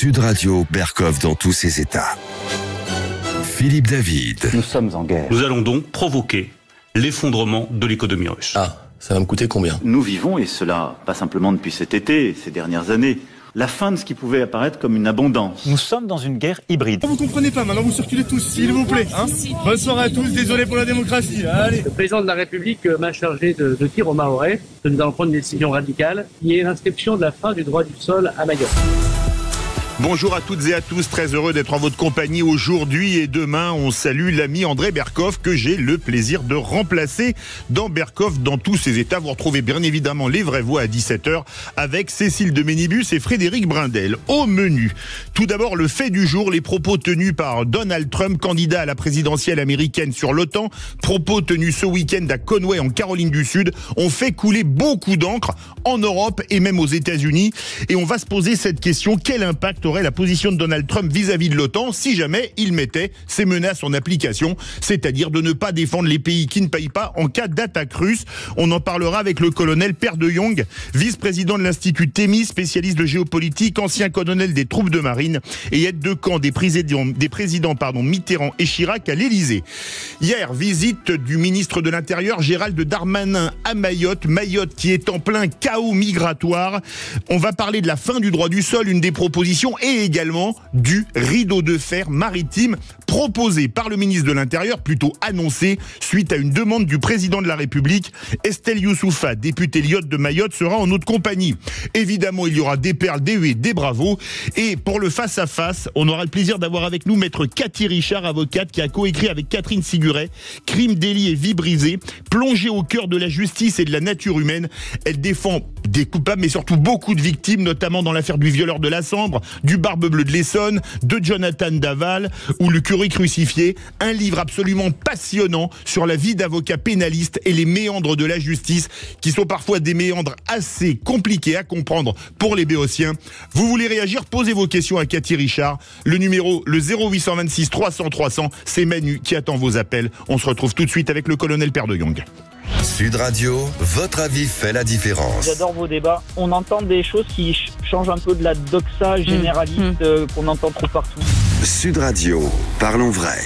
Sud Radio, Berkov dans tous ses états. Philippe David. Nous sommes en guerre. Nous allons donc provoquer l'effondrement de l'économie russe. Ah, ça va me coûter combien? Nous vivons, et cela pas simplement depuis cet été, ces dernières années, la fin de ce qui pouvait apparaître comme une abondance. Nous sommes dans une guerre hybride. Vous comprenez pas, maintenant vous circulez tous, s'il vous plaît. Bonne soirée à tous, désolé pour la démocratie. Allez. Le président de la République m'a chargé de dire aux Mahorais que nous allons prendre une décision radicale, qui est l'inscription de la fin du droit du sol à Mayotte. Bonjour à toutes et à tous, très heureux d'être en votre compagnie aujourd'hui et demain. On salue l'ami André Berkov que j'ai le plaisir de remplacer dans Berkov dans tous ses états. Vous retrouvez bien évidemment les vraies voix à 17h avec Cécile de Ménibus et Frédéric Brindel. Au menu, tout d'abord le fait du jour, les propos tenus par Donald Trump, candidat à la présidentielle américaine sur l'OTAN. Propos tenus ce week-end à Conway en Caroline du Sud ont fait couler beaucoup d'encre en Europe et même aux États-Unis. Et on va se poser cette question, quel impact aurait la position de Donald Trump vis-à-vis de l'OTAN si jamais il mettait ces menaces en application, c'est-à-dire de ne pas défendre les pays qui ne payent pas en cas d'attaque russe. On en parlera avec le colonel Per de Jong, vice-président de l'Institut Thémis, spécialiste de géopolitique, ancien colonel des troupes de marine et aide de camp des présidents Mitterrand et Chirac à l'Élysée. Hier, visite du ministre de l'Intérieur Gérald Darmanin à Mayotte. Mayotte qui est en plein chaos migratoire. On va parler de la fin du droit du sol, une des propositions, et également du rideau de fer maritime proposé par le ministre de l'Intérieur, plutôt annoncé, suite à une demande du président de la République. Estelle Youssoufa, députée Lyotte de Mayotte, sera en notre compagnie. Évidemment, il y aura des perles, des huées, des bravos. Et pour le face-à-face, on aura le plaisir d'avoir avec nous maître Cathy Richard, avocate, qui a coécrit avec Catherine Siguret Crime, délit et vie brisée. Plongée au cœur de la justice et de la nature humaine, elle défend des coupables, mais surtout beaucoup de victimes, notamment dans l'affaire du violeur de la Sambre, du Barbe Bleue de l'Essonne, de Jonathan Daval ou le curé crucifié. Un livre absolument passionnant sur la vie d'avocat pénaliste et les méandres de la justice, qui sont parfois des méandres assez compliqués à comprendre pour les béotiens. Vous voulez réagir? Posez vos questions à Cathy Richard. Le numéro, le 0826 300 300, c'est Manu qui attend vos appels. On se retrouve tout de suite avec le colonel Per de Jong. Sud Radio, votre avis fait la différence. J'adore vos débats. On entend des choses qui changent un peu de la doxa généraliste qu'on entend trop partout. Sud Radio, parlons vrai.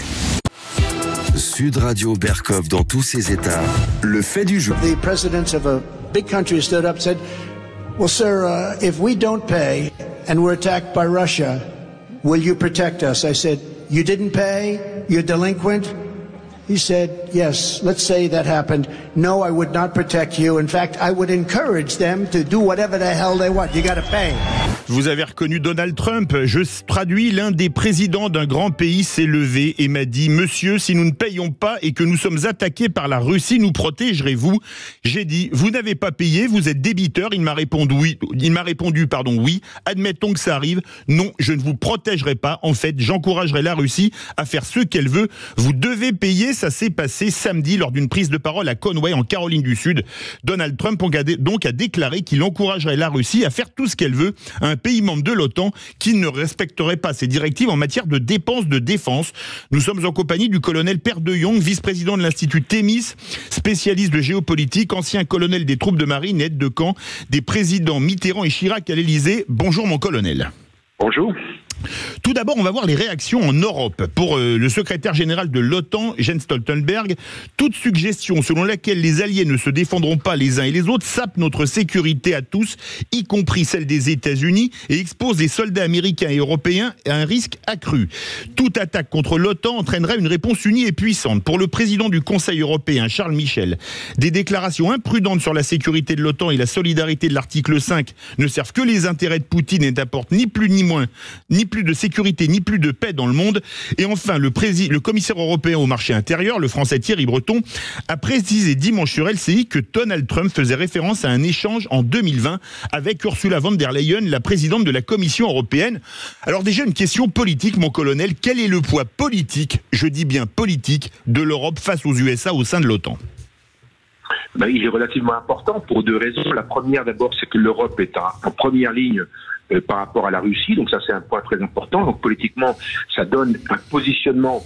Sud Radio, Berkov dans tous ses états. Le fait du jour. The presidents of a big country stood up and said, well, sir, if we don't pay and we're attacked by Russia, will you protect us? I said, you didn't pay? You're delinquent? He said, yes, let's say that happened. No, I would not protect you. In fact, I would encourage them to do whatever the hell they want. You got to pay. Vous avez reconnu Donald Trump. Je traduis, l'un des présidents d'un grand pays s'est levé et m'a dit: monsieur, si nous ne payons pas et que nous sommes attaqués par la Russie, nous protégerez-vous? J'ai dit: vous n'avez pas payé, vous êtes débiteur. Il m'a répondu oui. Admettons que ça arrive. Non, je ne vous protégerai pas. En fait, j'encouragerai la Russie à faire ce qu'elle veut. Vous devez payer. Ça s'est passé samedi lors d'une prise de parole à Conway en Caroline du Sud. Donald Trump donc a déclaré qu'il encouragerait la Russie à faire tout ce qu'elle veut, un pays membre de l'OTAN qui ne respecterait pas ses directives en matière de dépenses de défense. Nous sommes en compagnie du colonel Per de Jong, vice-président de l'Institut Thémis, spécialiste de géopolitique, ancien colonel des troupes de marine et aide de camp des présidents Mitterrand et Chirac à l'Élysée. Bonjour mon colonel. Bonjour. Tout d'abord, on va voir les réactions en Europe. Pour le secrétaire général de l'OTAN, Jens Stoltenberg, toute suggestion selon laquelle les alliés ne se défendront pas les uns et les autres sape notre sécurité à tous, y compris celle des États-Unis, et expose les soldats américains et européens à un risque accru. Toute attaque contre l'OTAN entraînerait une réponse unie et puissante. Pour le président du Conseil européen, Charles Michel, des déclarations imprudentes sur la sécurité de l'OTAN et la solidarité de l'article 5 ne servent que les intérêts de Poutine et n'apportent ni plus ni moins, ni plus de sécurité ni plus de paix dans le monde. Et enfin, le commissaire européen au marché intérieur, le français Thierry Breton, a précisé dimanche sur LCI que Donald Trump faisait référence à un échange en 2020 avec Ursula von der Leyen, la présidente de la Commission européenne. Alors déjà, une question politique, mon colonel. Quel est le poids politique, je dis bien politique, de l'Europe face aux USA au sein de l'OTAN? Il est relativement important pour deux raisons. La première, d'abord, c'est que l'Europe est en première ligne par rapport à la Russie. Donc ça, c'est un point très important. Donc politiquement, ça donne un positionnement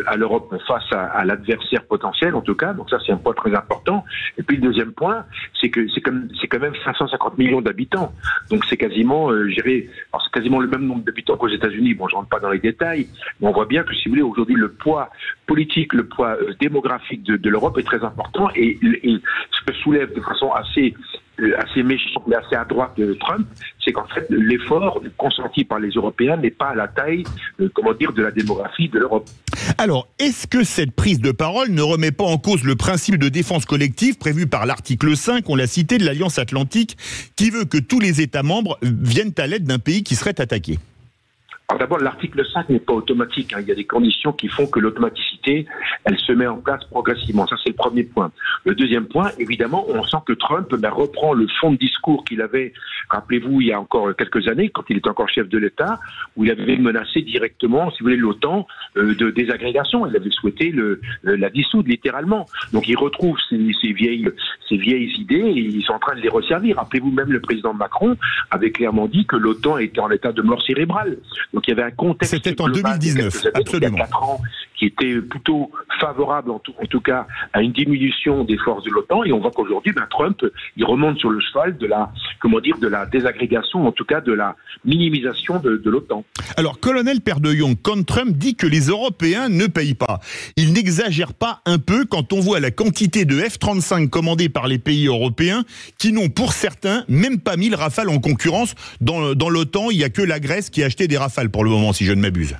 à l'Europe face à l'adversaire potentiel, en tout cas. Donc ça, c'est un point très important. Et puis le deuxième point, c'est que c'est quand même 550 millions d'habitants. Donc c'est quasiment, alors c'est quasiment le même nombre d'habitants qu'aux États-Unis. Bon, je rentre pas dans les détails, mais on voit bien que, si vous voulez, aujourd'hui, le poids politique, le poids démographique de l'Europe est très important. Et ce que soulève de façon assez méchante, mais assez à droite de Trump, c'est qu'en fait, l'effort consenti par les Européens n'est pas à la taille, de la démographie de l'Europe. Alors, est-ce que cette prise de parole ne remet pas en cause le principe de défense collective prévu par l'article 5, on l'a cité, de l'Alliance Atlantique, qui veut que tous les États membres viennent à l'aide d'un pays qui serait attaqué ? Alors d'abord, l'article 5 n'est pas automatique. Il y a des conditions qui font que l'automaticité, elle se met en place progressivement. Ça, c'est le premier point. Le deuxième point, évidemment, on sent que Trump reprend le fond de discours qu'il avait, rappelez-vous, il y a encore quelques années, quand il était encore chef de l'État, où il avait menacé directement, si vous voulez, l'OTAN de désagrégation. Il avait souhaité la dissoudre, littéralement. Donc il retrouve ces vieilles idées et ils sont en train de les resservir. Rappelez-vous, même le président Macron avait clairement dit que l'OTAN était en état de mort cérébrale. Donc il y avait un contexte. C'était en 2019, absolument. Il y a 4 ans, qui était plutôt favorable, en tout cas, à une diminution des forces de l'OTAN. Et on voit qu'aujourd'hui, Trump, il remonte sur le cheval de la désagrégation, en tout cas de la minimisation de l'OTAN. Alors, colonel Père de Jong, quand Trump dit que les Européens ne payent pas, il n'exagère pas un peu quand on voit la quantité de F-35 commandés par les pays européens qui n'ont, pour certains, même pas mis le Rafale en concurrence. Dans l'OTAN, il n'y a que la Grèce qui a acheté des Rafales pour le moment, si je ne m'abuse.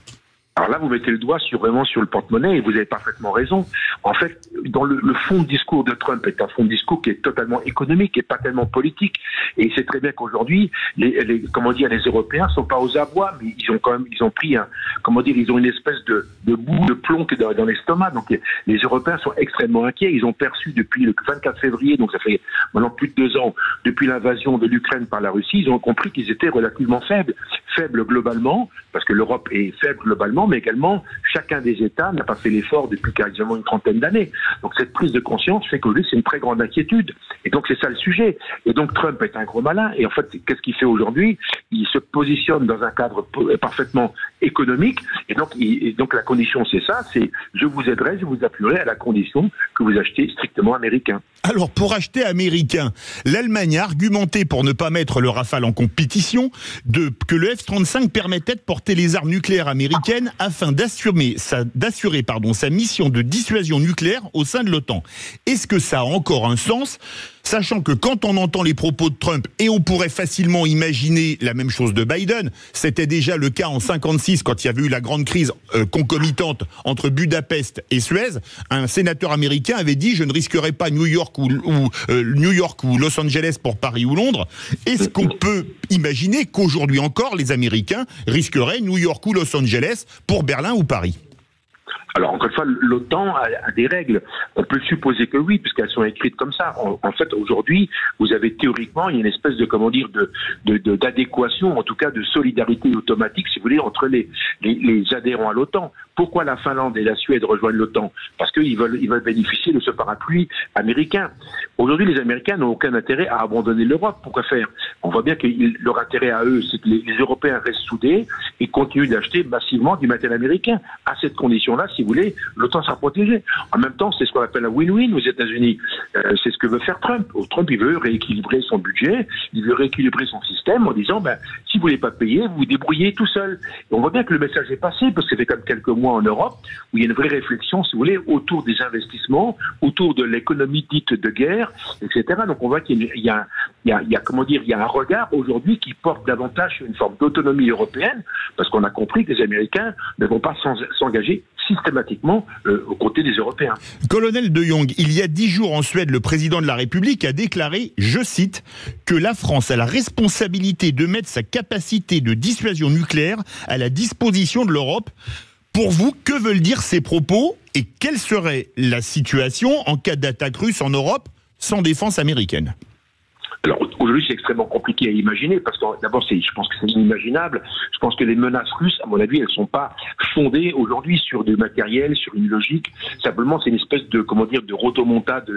Alors là, vous mettez le doigt vraiment sur le porte-monnaie et vous avez parfaitement raison. En fait, dans le fond de discours de Trump est un fond de discours qui est totalement économique et pas tellement politique. Et c'est très bien qu'aujourd'hui, les Européens sont pas aux abois, mais ils ont pris ils ont une espèce de bout de plomb dans l'estomac. Donc les Européens sont extrêmement inquiets. Ils ont perçu depuis le 24 février, donc ça fait maintenant plus de 2 ans, depuis l'invasion de l'Ukraine par la Russie, ils ont compris qu'ils étaient relativement faibles globalement, parce que l'Europe est faible globalement, mais également chacun des États n'a pas fait l'effort depuis quasiment une trentaine d'années. Donc cette prise de conscience fait qu'aujourd'hui c'est une très grande inquiétude. Et donc c'est ça le sujet. Et donc Trump est un gros malin. Et en fait, qu'est-ce qu'il fait aujourd'hui? Il se positionne dans un cadre parfaitement économique. Et donc la condition c'est ça, c'est je vous aiderai, je vous appuierai à la condition que vous achetez strictement américain. Alors pour acheter américain, l'Allemagne a argumenté pour ne pas mettre le Rafale en compétition que le F-35 permettait de porter les armes nucléaires américaines afin d'assurer sa mission de dissuasion nucléaire au sein de l'OTAN. Est-ce que ça a encore un sens, sachant que quand on entend les propos de Trump, et on pourrait facilement imaginer la même chose de Biden, c'était déjà le cas en 1956 quand il y avait eu la grande crise concomitante entre Budapest et Suez, un sénateur américain avait dit « je ne risquerai pas New York ou Los Angeles pour Paris ou Londres ». Est-ce qu'on peut imaginer qu'aujourd'hui encore les Américains risqueraient New York ou Los Angeles pour Berlin ou Paris ? Alors, encore une fois, l'OTAN a des règles. On peut supposer que oui, puisqu'elles sont écrites comme ça. En fait, aujourd'hui, vous avez théoriquement, il y a une espèce d'adéquation, en tout cas de solidarité automatique, si vous voulez, entre les adhérents à l'OTAN. Pourquoi la Finlande et la Suède rejoignent l'OTAN? Parce qu'ils veulent bénéficier de ce parapluie américain. Aujourd'hui, les Américains n'ont aucun intérêt à abandonner l'Europe. Pourquoi faire? On voit bien que leur intérêt à eux, c'est que les Européens restent soudés et continuent d'acheter massivement du matériel américain. À cette condition-là, si vous voulez, l'OTAN sera protégée. En même temps, c'est ce qu'on appelle un win-win aux États-Unis. C'est ce que veut faire Trump. Trump, il veut rééquilibrer son budget, il veut rééquilibrer son système en disant, si vous voulez pas payer, vous vous débrouillez tout seul. Et on voit bien que le message est passé, parce que ça fait comme quelques mois en Europe, où il y a une vraie réflexion, si vous voulez, autour des investissements, autour de l'économie dite de guerre, etc. Donc on voit qu'il y a un regard aujourd'hui qui porte davantage sur une forme d'autonomie européenne, parce qu'on a compris que les Américains ne vont pas s'engager systématiquement aux côtés des Européens. Colonel de Jong, il y a 10 jours en Suède, le président de la République a déclaré, je cite, que la France a la responsabilité de mettre sa capacité de dissuasion nucléaire à la disposition de l'Europe. Pour vous, que veulent dire ces propos et quelle serait la situation en cas d'attaque russe en Europe sans défense américaine ? Alors, Aujourd'hui, c'est extrêmement compliqué à imaginer parce que d'abord, je pense que c'est inimaginable. Je pense que les menaces russes, à mon avis, elles sont pas fondées aujourd'hui sur du matériel, sur une logique. Simplement, c'est une espèce de, de rotomontade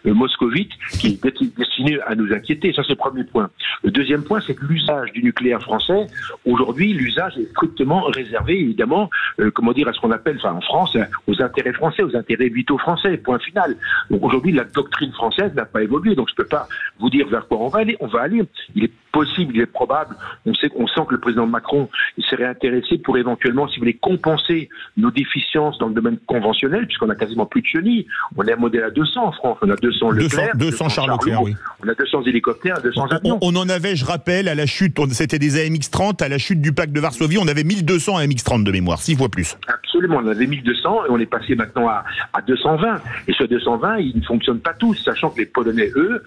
moscovite qui est destinée à nous inquiéter. Ça, c'est le premier point. Le deuxième point, c'est que l'usage du nucléaire français, aujourd'hui, l'usage est strictement réservé, évidemment, à ce qu'on appelle, en France, aux intérêts français, aux intérêts vitaux français, point final. Donc aujourd'hui, la doctrine française n'a pas évolué, donc je peux pas vous dire vers quoi on va aller. Il est possible, il est probable, on sent que le président Macron il serait intéressé pour éventuellement, si vous voulez, compenser nos déficiences dans le domaine conventionnel, puisqu'on a quasiment plus de chenilles. On est un modèle à 200 en France, on a 200 Leclerc, 200 Charles Leclerc, oui. On a 200 hélicoptères, 200 avions. On en avait, je rappelle, à la chute, c'était des AMX-30, à la chute du pacte de Varsovie, on avait 1200 AMX-30 de mémoire, 6 fois plus. Absolument, on avait 1200 et on est passé maintenant à 220. Et sur 220, ils ne fonctionnent pas tous, sachant que les Polonais, eux,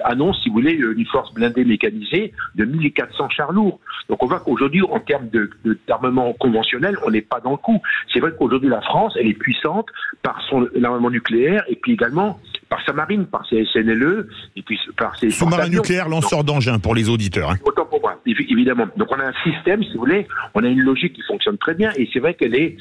annoncent, si vous voulez, une force blindée mécanisée de 1400 chars lourds. Donc on voit qu'aujourd'hui, en termes d'armement conventionnel, on n'est pas dans le coup. C'est vrai qu'aujourd'hui, la France, elle est puissante par son armement nucléaire et puis également par sa marine, par ses SNLE et puis par ses sous-marins nucléaires, lanceurs d'engins pour les auditeurs. Autant pour moi, évidemment. Donc on a un système, si vous voulez, on a une logique qui fonctionne très bien et c'est vrai qu'elle est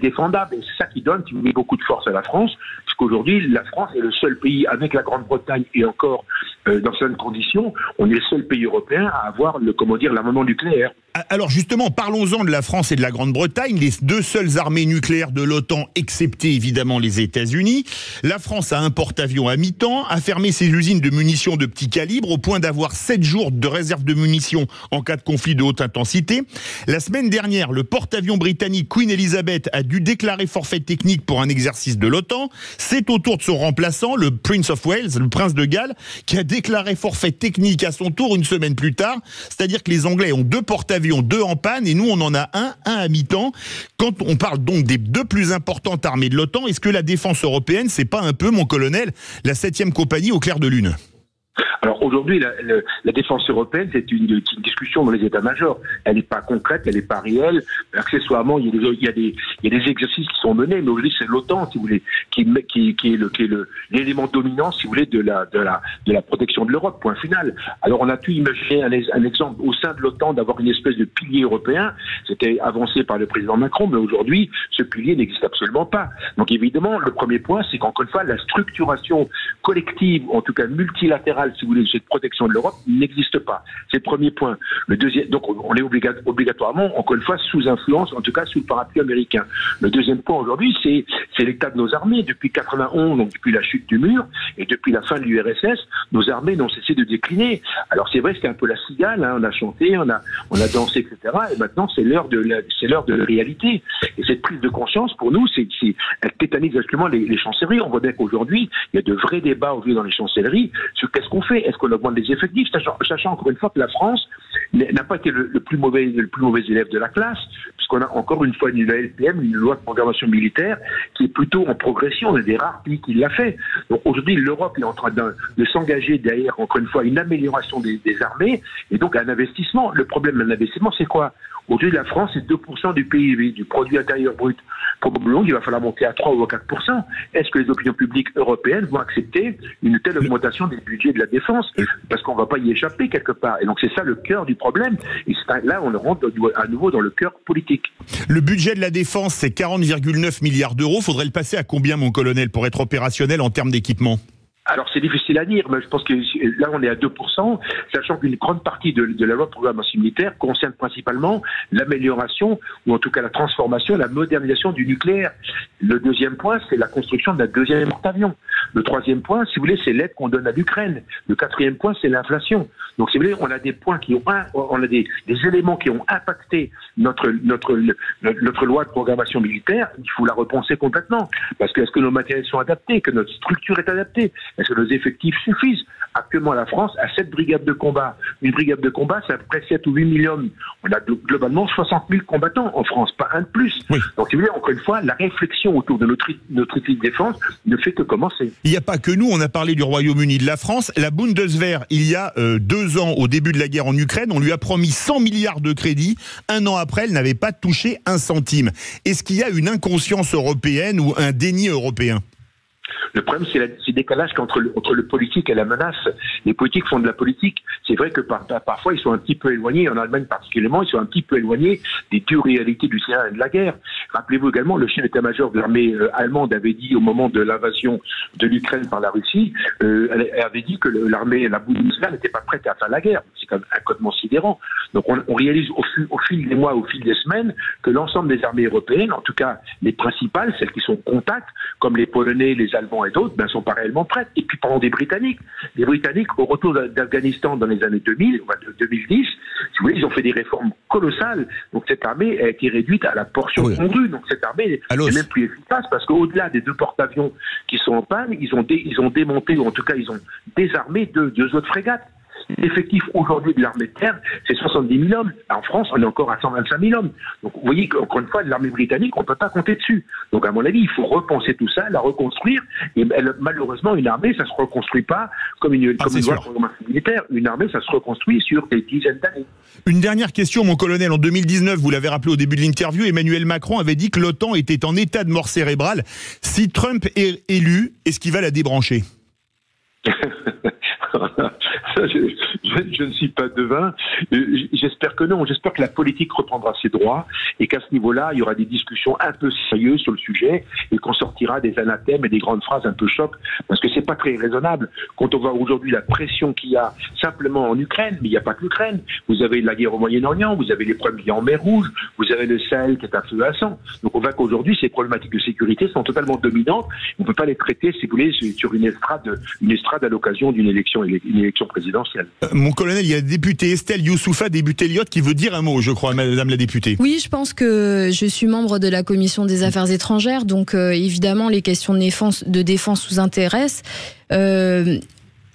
défendable et c'est ça qui donne, si vous voulez, beaucoup de force à la France, parce qu'aujourd'hui, la France est le seul pays, avec la Grande-Bretagne et encore dans certaines conditions, on est le seul pays européen à avoir l'armement nucléaire. Alors justement, parlons-en de la France et de la Grande-Bretagne, les deux seules armées nucléaires de l'OTAN, excepté évidemment les États-Unis. La France a un porte-avions à mi-temps, a fermé ses usines de munitions de petit calibre au point d'avoir 7 jours de réserve de munitions en cas de conflit de haute intensité. La semaine dernière, le porte-avions britannique Queen Elizabeth a dû déclarer forfait technique pour un exercice de l'OTAN. C'est au tour de son remplaçant, le Prince of Wales, le prince de Galles, qui a déclaré forfait technique à son tour une semaine plus tard. C'est-à-dire que les Anglais ont 2 porte-avions, 2 en panne, et nous on en a un à mi-temps. Quand on parle donc des 2 plus importantes armées de l'OTAN, est-ce que la défense européenne, c'est pas un peu, mon colonel, la 7e compagnie au clair de lune ? Alors aujourd'hui, la défense européenne, c'est une discussion dans les états-majors. Elle n'est pas concrète, elle n'est pas réelle. Accessoirement, il y a des exercices qui sont menés, mais aujourd'hui c'est l'OTAN, si vous voulez, qui est l'élément dominant, si vous voulez, de la protection de l'Europe. Point final. Alors on a pu imaginer un exemple au sein de l'OTAN d'avoir une espèce de pilier européen. C'était avancé par le président Macron, mais aujourd'hui ce pilier n'existe absolument pas. Donc évidemment, le premier point, c'est qu'encore une fois, la structuration collective, en tout cas multilatérale, si vous voulez, cette protection de l'Europe n'existe pas. C'est le premier point. Le deuxième, donc on est obligatoirement, encore une fois, sous influence, en tout cas sous le parapluie américain. Le deuxième point aujourd'hui, c'est l'état de nos armées. Depuis 91, donc depuis la chute du mur, et depuis la fin de l'URSS, nos armées n'ont cessé de décliner. Alors c'est vrai, c'était un peu la cigale, hein, on a chanté, on a dansé, etc. Et maintenant, c'est l'heure de la réalité. Et cette prise de conscience, pour nous, elle tétanise actuellement les chancelleries. On voit bien qu'aujourd'hui, il y a de vrais débats aujourd'hui dans les chancelleries sur qu'est-ce qu'on fait. Est-ce qu'on augmente les effectifs, sachant encore une fois que la France n'a pas été le plus mauvais élève de la classe, puisqu'on a encore une fois une LPM, une loi de programmation militaire, qui est plutôt en progression. On est des rares pays qui l'a fait. Donc aujourd'hui, l'Europe est en train de s'engager derrière, encore une fois, une amélioration des armées, et donc un investissement. Le problème d'un investissement, c'est quoi ? Aujourd'hui, la France est 2% du PIB, du produit intérieur brut. Probablement, il va falloir monter à 3 ou à 4%. Est-ce que les opinions publiques européennes vont accepter une telle augmentation des budgets de la défense ? Parce qu'on ne va pas y échapper quelque part. Et donc, c'est ça le cœur du problème. Et là, on rentre à nouveau dans le cœur politique. Le budget de la défense, c'est 40,9 milliards d'euros. Faudrait le passer à combien, mon colonel, pour être opérationnel en termes d'équipement ? Alors c'est difficile à dire, mais je pense que là on est à 2%, sachant qu'une grande partie de la loi de programmation militaire concerne principalement l'amélioration, ou en tout cas la transformation, la modernisation du nucléaire. Le deuxième point, c'est la construction d'un deuxième porte-avions. Le troisième point, si vous voulez, c'est l'aide qu'on donne à l'Ukraine. Le quatrième point, c'est l'inflation. Donc si vous voulez, on a des points on a des éléments qui ont impacté notre loi de programmation militaire. Il faut la repenser complètement. Parce que est-ce que nos matériels sont adaptés, que notre structure est adaptée? Est-ce que nos effectifs suffisent? Actuellement, la France a 7 brigades de combat. Une brigade de combat, c'est à peu près 7 ou 8 millions. On a globalement 60 000 combattants en France, pas un de plus. Oui. Donc, si vous voulez, encore une fois, la réflexion autour de notre outil de défense ne fait que commencer. Il n'y a pas que nous, on a parlé du Royaume-Uni, de la France. La Bundeswehr, il y a 2 ans, au début de la guerre en Ukraine, on lui a promis 100 milliards de crédits. 1 an après, elle n'avait pas touché un centime. Est-ce qu'il y a une inconscience européenne ou un déni européen ? Le problème, c'est le décalage entre le politique et la menace. Les politiques font de la politique. C'est vrai que parfois, ils sont un petit peu éloignés, en Allemagne particulièrement, ils sont un petit peu éloignés des dures réalités du terrain et de la guerre. Rappelez-vous également, le chef d'état-major de l'armée allemande avait dit au moment de l'invasion de l'Ukraine par la Russie, elle avait dit que l'armée, la Bundeswehr n'était pas prête à faire la guerre. C'est quand même un code sidérant. Donc on réalise au fil des mois, au fil des semaines, que l'ensemble des armées européennes, en tout cas les principales, celles qui sont en contact, comme les Polonais, les Allemands et d'autres, ben, sont pas réellement prêtes. Et puis parlons des Britanniques. Les Britanniques, au retour d'Afghanistan dans les années 2010, si vous voulez, ils ont fait des réformes colossales. Donc cette armée a été réduite à la portion congrue. Donc cette armée n'est même plus efficace parce qu'au-delà des 2 porte-avions qui sont en panne, ils ont démonté, ou en tout cas ils ont désarmé deux autres frégates. L'effectif aujourd'hui de l'armée de terre, c'est 70 000 hommes. En France, on est encore à 125 000 hommes. Donc, vous voyez qu'encore une fois, l'armée britannique, on ne peut pas compter dessus. Donc, à mon avis, il faut repenser tout ça, la reconstruire. Et malheureusement, une armée, ça ne se reconstruit pas comme une loi de programmation militaire. Une armée, ça se reconstruit sur des dizaines d'années. Une dernière question, mon colonel. En 2019, vous l'avez rappelé au début de l'interview, Emmanuel Macron avait dit que l'OTAN était en état de mort cérébrale. Si Trump est élu, est-ce qu'il va la débrancher? Je ne suis pas devin. J'espère que non. J'espère que la politique reprendra ses droits et qu'à ce niveau-là, il y aura des discussions un peu sérieuses sur le sujet et qu'on sortira des anathèmes et des grandes phrases un peu choc parce que c'est pas très raisonnable. Quand on voit aujourd'hui la pression qu'il y a simplement en Ukraine, mais il n'y a pas que l'Ukraine. Vous avez la guerre au Moyen-Orient, vous avez les problèmes qu'il y a en mer Rouge, vous avez le Sahel qui est à feu à sang. Donc on voit qu'aujourd'hui, ces problématiques de sécurité sont totalement dominantes. On ne peut pas les traiter, si vous voulez, sur une estrade à l'occasion d'une élection présidentielle. Mon colonel, il y a député Estelle Youssoufa des Buts-Elliott qui veut dire un mot, je crois, madame la députée. Oui, je pense que je suis membre de la commission des affaires étrangères, donc évidemment les questions de défense nous intéressent.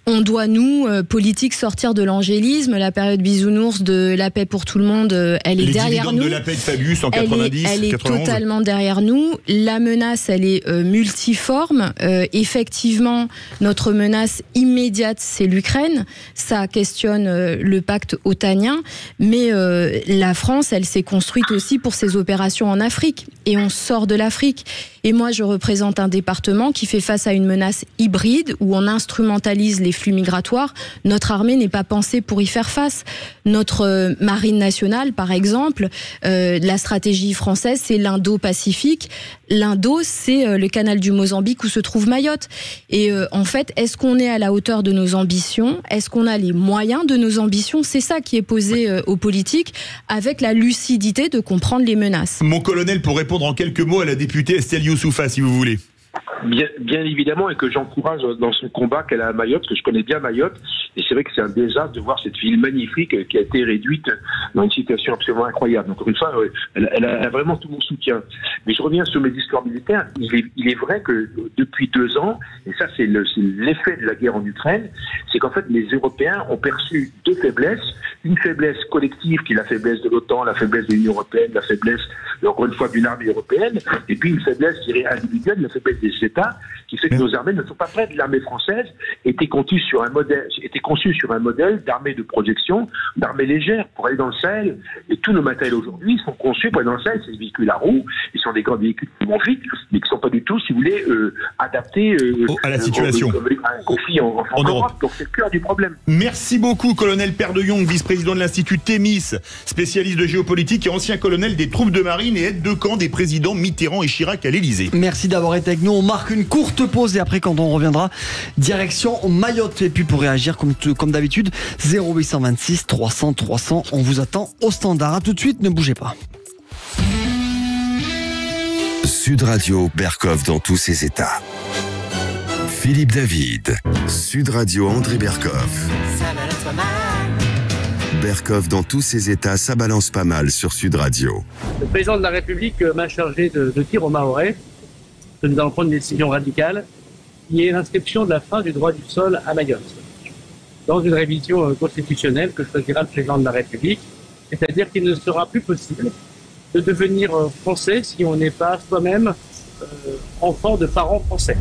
On doit, nous, politiques, sortir de l'angélisme. La période bisounours de la paix pour tout le monde, elle est derrière nous. Les dividendes de la paix de Fabius en 90, elle est 91. Totalement derrière nous. La menace, elle est multiforme. Effectivement, notre menace immédiate, c'est l'Ukraine. Ça questionne le pacte otanien. Mais la France, elle s'est construite aussi pour ses opérations en Afrique. Et on sort de l'Afrique. Et moi, je représente un département qui fait face à une menace hybride où on instrumentalise les flux migratoires. Notre armée n'est pas pensée pour y faire face. Notre marine nationale, par exemple, la stratégie française, c'est l'Indo-Pacifique. L'Indo, c'est le canal du Mozambique où se trouve Mayotte. Et en fait, est-ce qu'on est à la hauteur de nos ambitions? Est-ce qu'on a les moyens de nos ambitions? C'est ça qui est posé aux politiques, avec la lucidité de comprendre les menaces. Mon colonel, pour répondre en quelques mots à la députée Estelle Youssoufa, si vous voulez. Bien évidemment, et que j'encourage dans son combat qu'elle a à Mayotte, parce que je connais bien Mayotte, et c'est vrai que c'est un désastre de voir cette ville magnifique qui a été réduite dans une situation absolument incroyable. Donc, une fois, elle a vraiment tout mon soutien. Mais je reviens sur mes discours militaires. Il est vrai que depuis 2 ans, et ça c'est l'effet de la guerre en Ukraine, c'est qu'en fait les Européens ont perçu 2 faiblesses. Une faiblesse collective qui est la faiblesse de l'OTAN, la faiblesse de l'Union européenne, la faiblesse, encore une fois, d'une armée européenne, et puis une faiblesse, je dirais, individuelle, la faiblesse des États, qui fait que nos armées ne sont pas prêtes. L'armée française était conçue sur un modèle d'armée de projection, d'armée légère pour aller dans le Sahel. Et tous nos matériels aujourd'hui sont conçus pour aller dans le Sahel. C'est des véhicules à roues, ils sont des grands véhicules qui vont vite, mais qui ne sont pas du tout, si vous voulez, adaptés à la situation. À un conflit en Europe. Donc c'est le cœur du problème. Merci beaucoup, colonel Père de Jong, vice-président de l'Institut Thémis, spécialiste de géopolitique et ancien colonel des troupes de marine et aide de camp des présidents Mitterrand et Chirac à l'Élysée. Merci d'avoir été avec nous. On marque une courte pause et après, quand on reviendra, direction Mayotte. Et puis pour réagir, comme d'habitude, 0826 300 300. On vous attend au standard. À tout de suite, ne bougez pas. Sud Radio, Berkov dans tous ses états. Philippe David, Sud Radio, André Berkov. Berkov dans tous ses états, ça balance pas mal sur Sud Radio. Le président de la République m'a chargé de dire aux Mahorais que nous allons prendre une décision radicale, qui est l'inscription de la fin du droit du sol à Mayotte, dans une révision constitutionnelle que choisira le président de la République, c'est-à-dire qu'il ne sera plus possible de devenir français si on n'est pas soi-même enfant de parents français.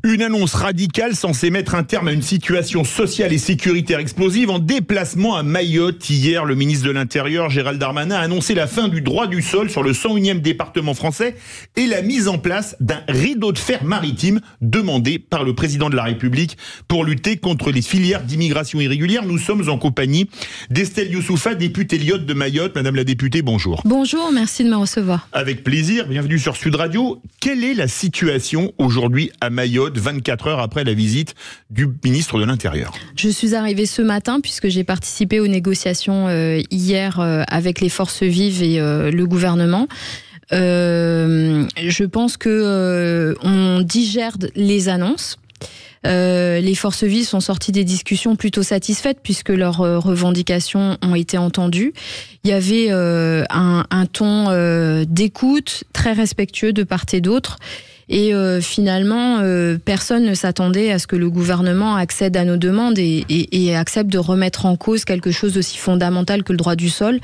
Une annonce radicale censée mettre un terme à une situation sociale et sécuritaire explosive. En déplacement à Mayotte hier, le ministre de l'Intérieur, Gérald Darmanin, a annoncé la fin du droit du sol sur le 101e département français et la mise en place d'un rideau de fer maritime demandé par le président de la République pour lutter contre les filières d'immigration irrégulière. Nous sommes en compagnie d'Estelle Youssoufa, députée Lyotte de Mayotte. Madame la députée, bonjour. Bonjour, merci de me recevoir. Avec plaisir, bienvenue sur Sud Radio. Quelle est la situation aujourd'hui à Mayotte, 24 heures après la visite du ministre de l'Intérieur? Je suis arrivée ce matin puisque j'ai participé aux négociations hier avec les forces vives et le gouvernement. Je pense que on digère les annonces. Les forces vives sont sorties des discussions plutôt satisfaites puisque leurs revendications ont été entendues. Il y avait un ton d'écoute très respectueux de part et d'autre. Et finalement, personne ne s'attendait à ce que le gouvernement accède à nos demandes et accepte de remettre en cause quelque chose d'aussi fondamental que le droit du sol.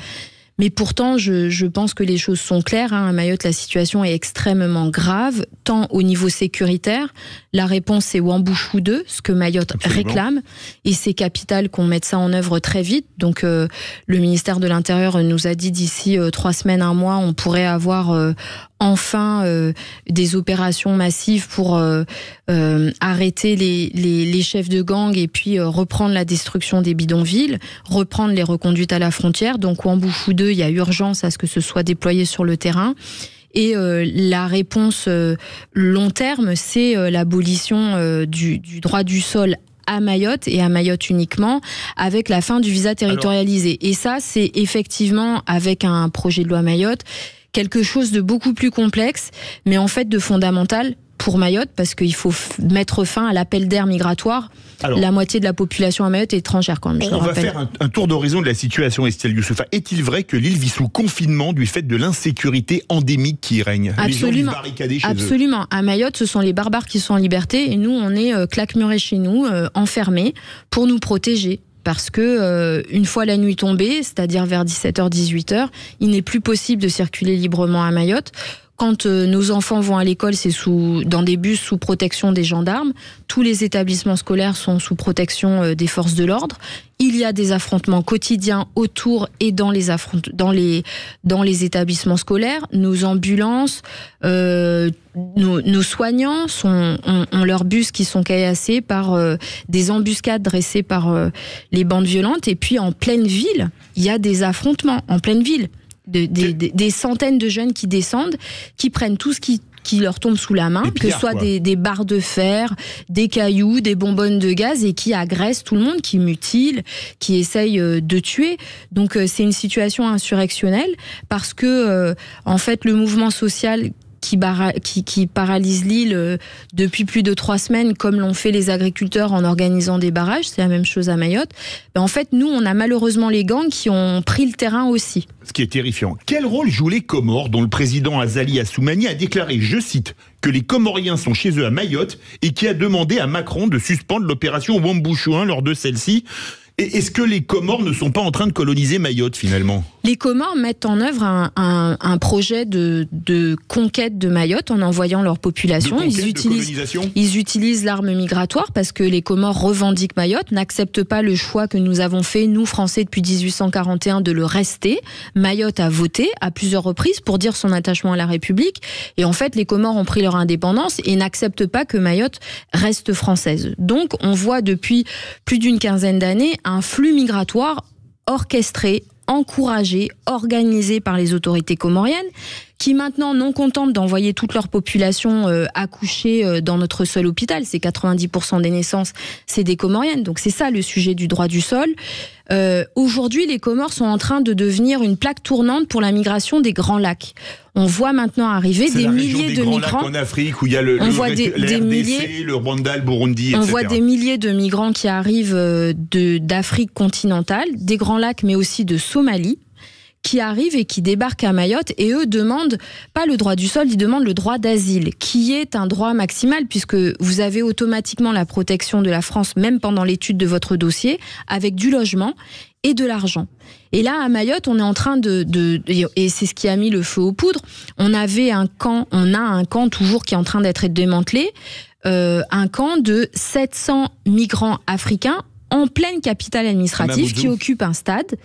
Mais pourtant, je pense que les choses sont claires. À Mayotte, la situation est extrêmement grave, tant au niveau sécuritaire. La réponse, c'est Wambouchou 2, ce que Mayotte réclame. Et c'est capital qu'on mette ça en œuvre très vite. Donc, le ministère de l'Intérieur nous a dit d'ici 3 semaines, 1 mois, on pourrait avoir enfin des opérations massives pour arrêter les chefs de gang et puis reprendre la destruction des bidonvilles, reprendre les reconduites à la frontière. Donc, Wambouchou 2, il y a urgence à ce que ce soit déployé sur le terrain. Et la réponse long terme, c'est l'abolition du droit du sol à Mayotte et à Mayotte uniquement, avec la fin du visa territorialisé. Et ça, c'est effectivement, avec un projet de loi Mayotte, quelque chose de beaucoup plus complexe, mais en fait de fondamental pour Mayotte, parce qu'il faut mettre fin à l'appel d'air migratoire. Alors, la moitié de la population à Mayotte est étrangère quand même. On va faire un tour d'horizon de la situation, Estelle Youssoufa. Est-il vrai que l'île vit sous confinement du fait de l'insécurité endémique qui y règne? Absolument. Les gens vivent barricadés chez eux. Absolument. À Mayotte, ce sont les barbares qui sont en liberté et nous, on est claquemurés chez nous, enfermés, pour nous protéger. Parce que une fois la nuit tombée, c'est-à-dire vers 17h, 18h, il n'est plus possible de circuler librement à Mayotte. Quand nos enfants vont à l'école, c'est dans des bus sous protection des gendarmes. Tous les établissements scolaires sont sous protection des forces de l'ordre. Il y a des affrontements quotidiens autour et dans les établissements scolaires. Nos ambulances, nos soignants ont leurs bus qui sont caillassés par des embuscades dressées par les bandes violentes. Et puis en pleine ville, il y a des affrontements en pleine ville. Des centaines de jeunes qui descendent, qui prennent tout ce qui leur tombe sous la main, que ce soit des barres de fer, des cailloux, des bonbonnes de gaz, et qui agressent tout le monde, qui mutilent, qui essayent de tuer. Donc c'est une situation insurrectionnelle parce que en fait le mouvement social qui paralyse l'île depuis plus de 3 semaines, comme l'ont fait les agriculteurs en organisant des barrages, c'est la même chose à Mayotte. En fait, nous, on a malheureusement les gangs qui ont pris le terrain aussi. Ce qui est terrifiant. Quel rôle jouent les Comores, dont le président Azali Assoumani a déclaré, je cite, que les Comoriens sont chez eux à Mayotte et qui a demandé à Macron de suspendre l'opération Wambouchou 1 lors de celle-ci? Est-ce que les Comores ne sont pas en train de coloniser Mayotte, finalement? Les Comores mettent en œuvre un projet de conquête de Mayotte en envoyant leur population. Ils utilisent l'arme migratoire parce que les Comores revendiquent Mayotte, n'acceptent pas le choix que nous avons fait, nous, Français, depuis 1841, de le rester. Mayotte a voté à plusieurs reprises pour dire son attachement à la République. Et en fait, les Comores ont pris leur indépendance et n'acceptent pas que Mayotte reste française. Donc, on voit depuis plus d'une quinzaine d'années un flux migratoire orchestré, encouragé, organisé par les autorités comoriennes, qui maintenant, non contentes d'envoyer toute leur population accoucher dans notre seul hôpital, c'est 90% des naissances, c'est des Comoriennes. Donc c'est ça le sujet du droit du sol. Aujourd'hui, les Comores sont en train de devenir une plaque tournante pour la migration des Grands Lacs. On voit maintenant arriver des milliers de migrants en Afrique où il y a le RDC, le Rwanda, le Burundi, etc. On voit des milliers de migrants qui arrivent d'Afrique continentale, des Grands Lacs, mais aussi de Somalie, qui arrivent et qui débarquent à Mayotte, et eux demandent pas le droit du sol, ils demandent le droit d'asile, qui est un droit maximal puisque vous avez automatiquement la protection de la France même pendant l'étude de votre dossier, avec du logement et de l'argent. Et là, à Mayotte, on est en train et c'est ce qui a mis le feu aux poudres, on a un camp toujours qui est en train d'être démantelé. un camp de 700 migrants africains en pleine capitale administrative qui occupe un stade.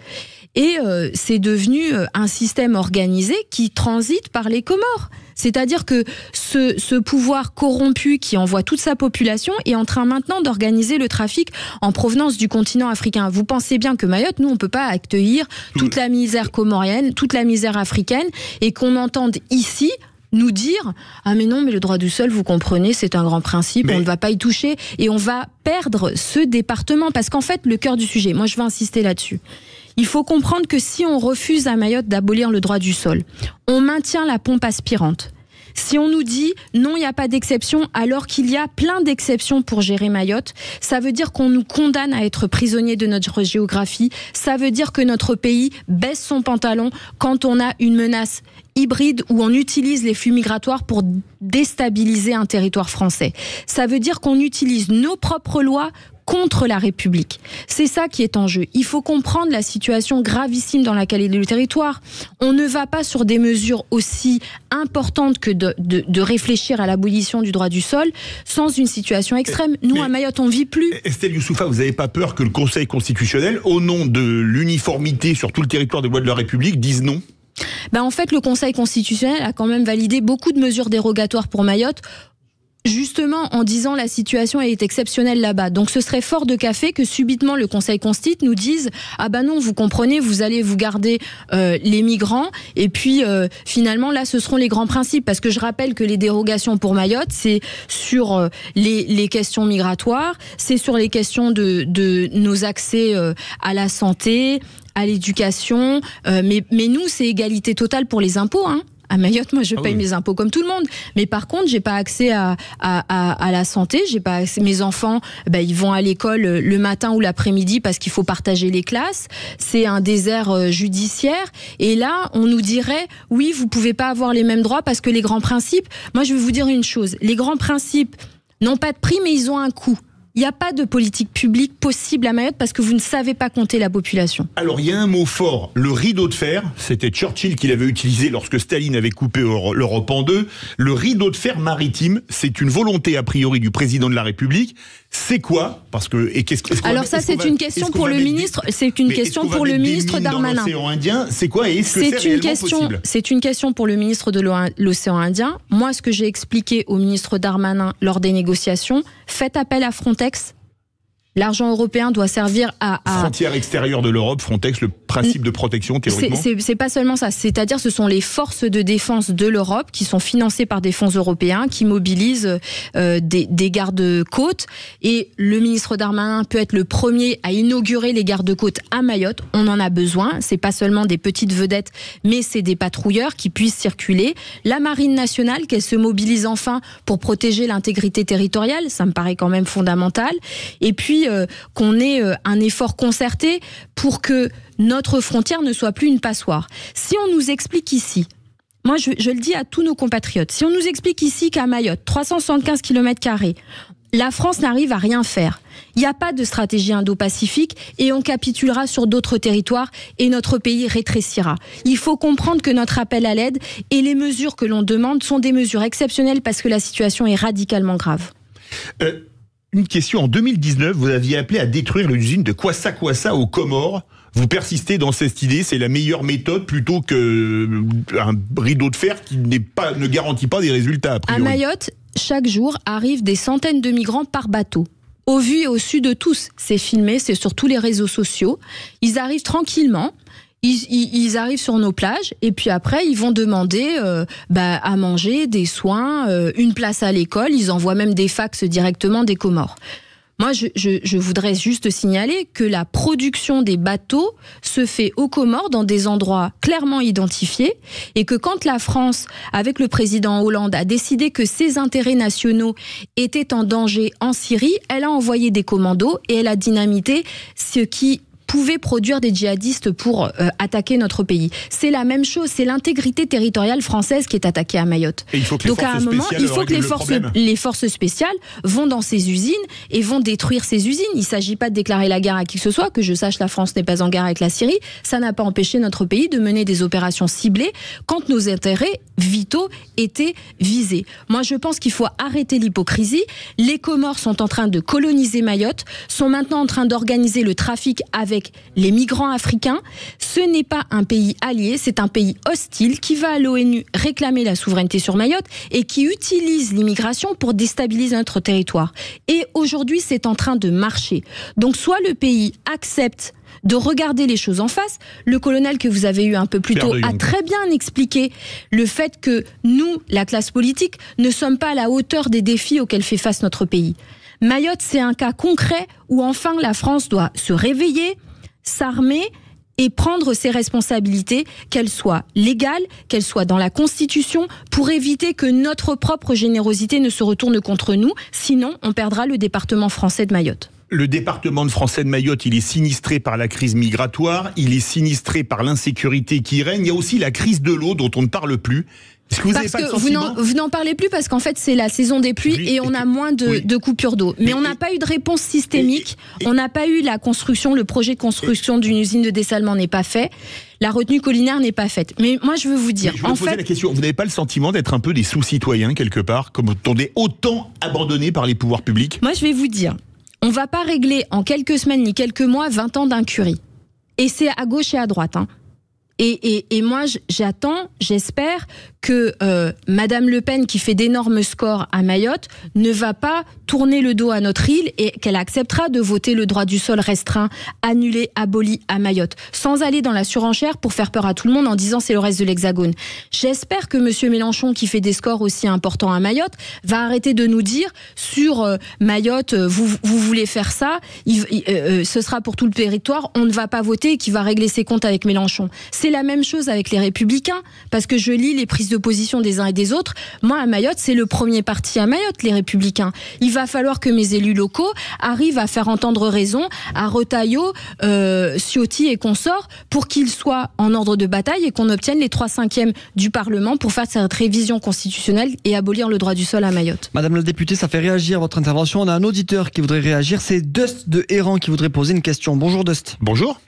Et c'est devenu un système organisé qui transite par les Comores. C'est-à-dire que ce pouvoir corrompu qui envoie toute sa population est en train maintenant d'organiser le trafic en provenance du continent africain. Vous pensez bien que Mayotte, nous, on ne peut pas accueillir toute la misère comorienne, toute la misère africaine, et qu'on entende ici nous dire « Ah mais non, mais le droit du sol, vous comprenez, c'est un grand principe, on ne va pas y toucher, et on va perdre ce département. » Parce qu'en fait, le cœur du sujet, moi je veux insister là-dessus, il faut comprendre que si on refuse à Mayotte d'abolir le droit du sol, on maintient la pompe aspirante. Si on nous dit non, il n'y a pas d'exception, alors qu'il y a plein d'exceptions pour gérer Mayotte, ça veut dire qu'on nous condamne à être prisonniers de notre géographie. Ça veut dire que notre pays baisse son pantalon quand on a une menace hybride où on utilise les flux migratoires pour déstabiliser un territoire français. Ça veut dire qu'on utilise nos propres lois contre la République. C'est ça qui est en jeu. Il faut comprendre la situation gravissime dans laquelle est le territoire. On ne va pas sur des mesures aussi importantes que de réfléchir à l'abolition du droit du sol sans une situation extrême. Nous, à Mayotte, on ne vit plus. Estelle Youssoufa, vous n'avez pas peur que le Conseil constitutionnel, au nom de l'uniformité sur tout le territoire des lois de la République, dise non ? En fait, le Conseil constitutionnel a quand même validé beaucoup de mesures dérogatoires pour Mayotte, justement en disant la situation est exceptionnelle là-bas. Donc ce serait fort de café que subitement le Conseil Constitue nous dise « Ah non, vous comprenez, vous allez vous garder les migrants et puis finalement là ce seront les grands principes ». Parce que je rappelle que les dérogations pour Mayotte, c'est sur les questions migratoires, c'est sur les questions de nos accès à la santé, à l'éducation, mais nous c'est égalité totale pour les impôts, hein. À Mayotte, moi, je paye mes impôts comme tout le monde. Mais par contre, j'ai pas accès à la santé. J'ai pas accès. Mes enfants, ils vont à l'école le matin ou l'après-midi parce qu'il faut partager les classes. C'est un désert judiciaire. Et là, on nous dirait, oui, vous pouvez pas avoir les mêmes droits parce que les grands principes. Moi, je vais vous dire une chose. Les grands principes n'ont pas de prix, mais ils ont un coût. Il n'y a pas de politique publique possible à Mayotte parce que vous ne savez pas compter la population. Alors, il y a un mot fort, le rideau de fer. C'était Churchill qui l'avait utilisé lorsque Staline avait coupé l'Europe en deux. Le rideau de fer maritime, c'est une volonté a priori du président de la République. C'est quoi ? Parce que alors ça, c'est une question pour le ministre. C'est une question pour le ministre Darmanin. L'océan Indien, c'est quoi et est-ce que c'est réellement possible ? C'est une question pour le ministre de l'océan Indien. Moi, ce que j'ai expliqué au ministre Darmanin lors des négociations, faites appel à Frontex. L'argent européen doit servir à... Frontière extérieure de l'Europe, Frontex, le principe de protection théoriquement. C'est pas seulement ça, c'est-à-dire ce sont les forces de défense de l'Europe qui sont financées par des fonds européens, qui mobilisent des gardes-côtes. Et le ministre Darmanin peut être le premier à inaugurer les gardes-côtes à Mayotte. On en a besoin, c'est pas seulement des petites vedettes, mais c'est des patrouilleurs qui puissent circuler. La Marine nationale, qu'elle se mobilise enfin pour protéger l'intégrité territoriale, ça me paraît quand même fondamental. Et puis qu'on ait un effort concerté pour que notre frontière ne soit plus une passoire. Si on nous explique ici, moi je le dis à tous nos compatriotes, si on nous explique ici qu'à Mayotte, 375 km², la France n'arrive à rien faire, il n'y a pas de stratégie indo-pacifique et on capitulera sur d'autres territoires et notre pays rétrécira. Il faut comprendre que notre appel à l'aide et les mesures que l'on demande sont des mesures exceptionnelles parce que la situation est radicalement grave. Une question, en 2019, vous aviez appelé à détruire l'usine de Kwassa Kwassa aux Comores. Vous persistez dans cette idée, c'est la meilleure méthode plutôt qu'un rideau de fer qui ne garantit pas des résultats a priori. À Mayotte, chaque jour arrivent des centaines de migrants par bateau. Au vu et au su de tous, c'est filmé, c'est sur tous les réseaux sociaux. Ils arrivent tranquillement. Ils arrivent sur nos plages et puis après ils vont demander à manger, des soins, une place à l'école. Ils envoient même des fax directement des Comores. Moi, je voudrais juste signaler que la production des bateaux se fait aux Comores dans des endroits clairement identifiés et que quand la France, avec le président Hollande, a décidé que ses intérêts nationaux étaient en danger en Syrie, elle a envoyé des commandos et elle a dynamité ce qui pouvaient produire des djihadistes pour attaquer notre pays. C'est la même chose, c'est l'intégrité territoriale française qui est attaquée à Mayotte. Et il faut que donc à un moment, il faut que les forces spéciales vont dans ces usines et vont détruire ces usines. Il ne s'agit pas de déclarer la guerre à qui que ce soit, que je sache, la France n'est pas en guerre avec la Syrie. Ça n'a pas empêché notre pays de mener des opérations ciblées quand nos intérêts vitaux étaient visés. Moi, je pense qu'il faut arrêter l'hypocrisie. Les Comores sont en train de coloniser Mayotte, sont maintenant en train d'organiser le trafic avec les migrants africains. Ce n'est pas un pays allié, c'est un pays hostile qui va à l'ONU réclamer la souveraineté sur Mayotte et qui utilise l'immigration pour déstabiliser notre territoire. Et aujourd'hui, c'est en train de marcher. Donc, soit le pays accepte de regarder les choses en face. Le colonel que vous avez eu un peu plus tôt a très bien expliqué le fait que nous, la classe politique, ne sommes pas à la hauteur des défis auxquels fait face notre pays. Mayotte, c'est un cas concret où enfin la France doit se réveiller, s'armer et prendre ses responsabilités, qu'elles soient légales, qu'elles soient dans la Constitution, pour éviter que notre propre générosité ne se retourne contre nous. Sinon, on perdra le département français de Mayotte. Le département français de Mayotte, il est sinistré par la crise migratoire, il est sinistré par l'insécurité qui règne. Il y a aussi la crise de l'eau dont on ne parle plus. Est-ce que vous n'avez pas le sentiment ? Vous n'en parlez plus parce qu'en fait c'est la saison des pluies et on a moins de coupures d'eau. Mais on n'a pas eu de réponse systémique, on n'a pas eu la construction, le projet de construction d'une usine de dessalement n'est pas fait, la retenue collinaire n'est pas faite. Mais moi je veux vous dire, je vais vous poser la question, vous n'avez pas le sentiment d'être un peu des sous-citoyens quelque part, comme on est autant abandonné par les pouvoirs publics ? Moi je vais vous dire, on ne va pas régler en quelques semaines ni quelques mois 20 ans d'incurie. Et c'est à gauche et à droite, hein. Et moi, j'attends, j'espère que Madame Le Pen, qui fait d'énormes scores à Mayotte, ne va pas tourner le dos à notre île et qu'elle acceptera de voter le droit du sol restreint, annulé, aboli à Mayotte, sans aller dans la surenchère pour faire peur à tout le monde en disant c'est le reste de l'Hexagone. J'espère que Monsieur Mélenchon, qui fait des scores aussi importants à Mayotte, va arrêter de nous dire sur Mayotte, vous voulez faire ça, ce sera pour tout le territoire, on ne va pas voter et qui va régler ses comptes avec Mélenchon. C'est la même chose avec les Républicains, parce que je lis les prises de position des uns et des autres. Moi, à Mayotte, c'est le premier parti à Mayotte, les Républicains. Il va falloir que mes élus locaux arrivent à faire entendre raison à Retailleau, Ciotti et consorts pour qu'ils soient en ordre de bataille et qu'on obtienne les 3/5 du Parlement pour faire cette révision constitutionnelle et abolir le droit du sol à Mayotte. Madame la députée, ça fait réagir votre intervention. On a un auditeur qui voudrait réagir. C'est Dust de Héran qui voudrait poser une question. Bonjour Dust. Bonjour.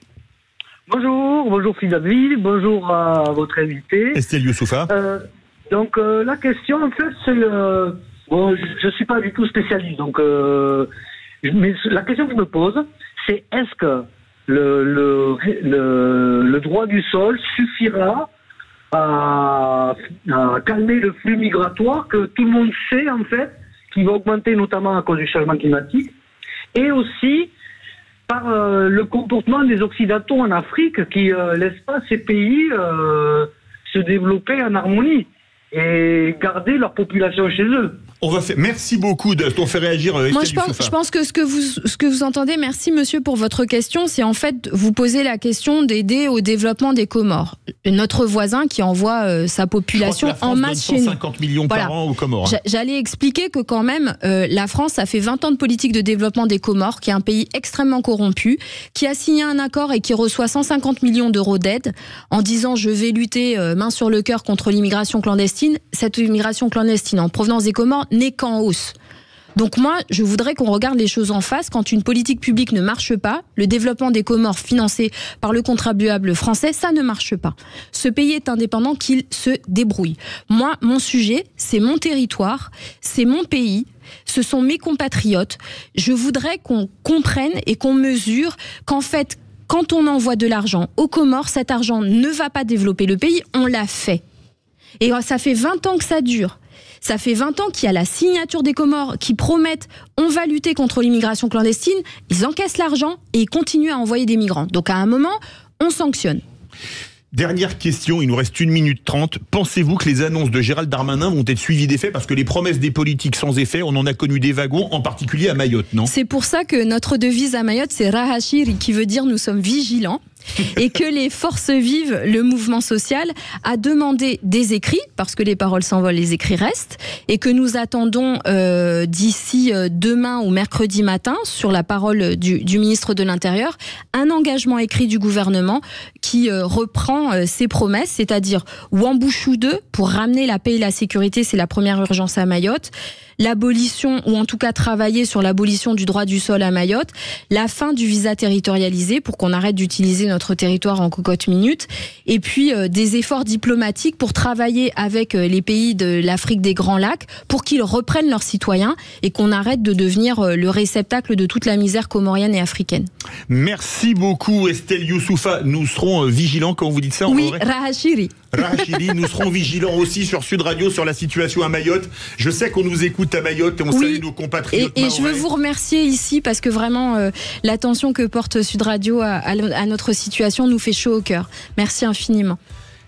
Bonjour Phil, bonjour à votre invité. Estelle Youssoufa. Donc la question en fait c'est bon, je suis pas du tout spécialiste donc mais la question que je me pose c'est est-ce que le droit du sol suffira à calmer le flux migratoire que tout le monde sait en fait qui va augmenter notamment à cause du changement climatique et aussi par le comportement des Occidentaux en Afrique qui laissent pas ces pays se développer en harmonie et garder leur population chez eux. On va faire. Merci beaucoup. On fait réagir. Moi, je pense que ce que vous entendez, merci monsieur pour votre question, c'est en fait vous posez la question d'aider au développement des Comores. Notre voisin qui envoie sa population en masse chez nous. 150 millions par an aux Comores. J'allais expliquer que quand même la France a fait 20 ans de politique de développement des Comores, qui est un pays extrêmement corrompu, qui a signé un accord et qui reçoit 150 millions d'euros d'aide en disant je vais lutter main sur le cœur contre l'immigration clandestine. Cette immigration clandestine en provenance des Comores n'est qu'en hausse. Donc moi, je voudrais qu'on regarde les choses en face. Quand une politique publique ne marche pas, le développement des Comores financé par le contribuable français, ça ne marche pas. Ce pays est indépendant, qu'il se débrouille. Moi, mon sujet, c'est mon territoire, c'est mon pays, ce sont mes compatriotes. Je voudrais qu'on comprenne et qu'on mesure qu'en fait, quand on envoie de l'argent aux Comores, cet argent ne va pas développer le pays, on l'a fait. Et ça fait 20 ans que ça dure. Ça fait 20 ans qu'il y a la signature des Comores qui promettent on va lutter contre l'immigration clandestine. Ils encaissent l'argent et ils continuent à envoyer des migrants. Donc à un moment, on sanctionne. Dernière question, il nous reste 1 minute 30. Pensez-vous que les annonces de Gérald Darmanin vont être suivies d'effets ? Parce que les promesses des politiques sans effet, on en a connu des wagons, en particulier à Mayotte, non ? C'est pour ça que notre devise à Mayotte, c'est Rahachir, qui veut dire nous sommes vigilants. et que les forces vives, le mouvement social, a demandé des écrits, parce que les paroles s'envolent, les écrits restent, et que nous attendons d'ici demain ou mercredi matin, sur la parole du ministre de l'Intérieur, un engagement écrit du gouvernement qui reprend ses promesses, c'est-à-dire Wambushu 2 pour ramener la paix et la sécurité, c'est la première urgence à Mayotte, l'abolition, ou en tout cas travailler sur l'abolition du droit du sol à Mayotte, la fin du visa territorialisé pour qu'on arrête d'utiliser notre territoire en cocotte minute, et puis des efforts diplomatiques pour travailler avec les pays de l'Afrique des Grands Lacs pour qu'ils reprennent leurs citoyens et qu'on arrête de devenir le réceptacle de toute la misère comorienne et africaine. Merci beaucoup Estelle Youssoufa. Nous serons vigilants quand vous dites ça. Oui, Rahachiri. Rahachiri, nous serons vigilants aussi sur Sud Radio sur la situation à Mayotte. Je sais qu'on nous écoute à Mayotte et on salue nos compatriotes. Et je veux vous remercier ici parce que vraiment l'attention que porte Sud Radio à notre situation nous fait chaud au cœur. Merci infiniment.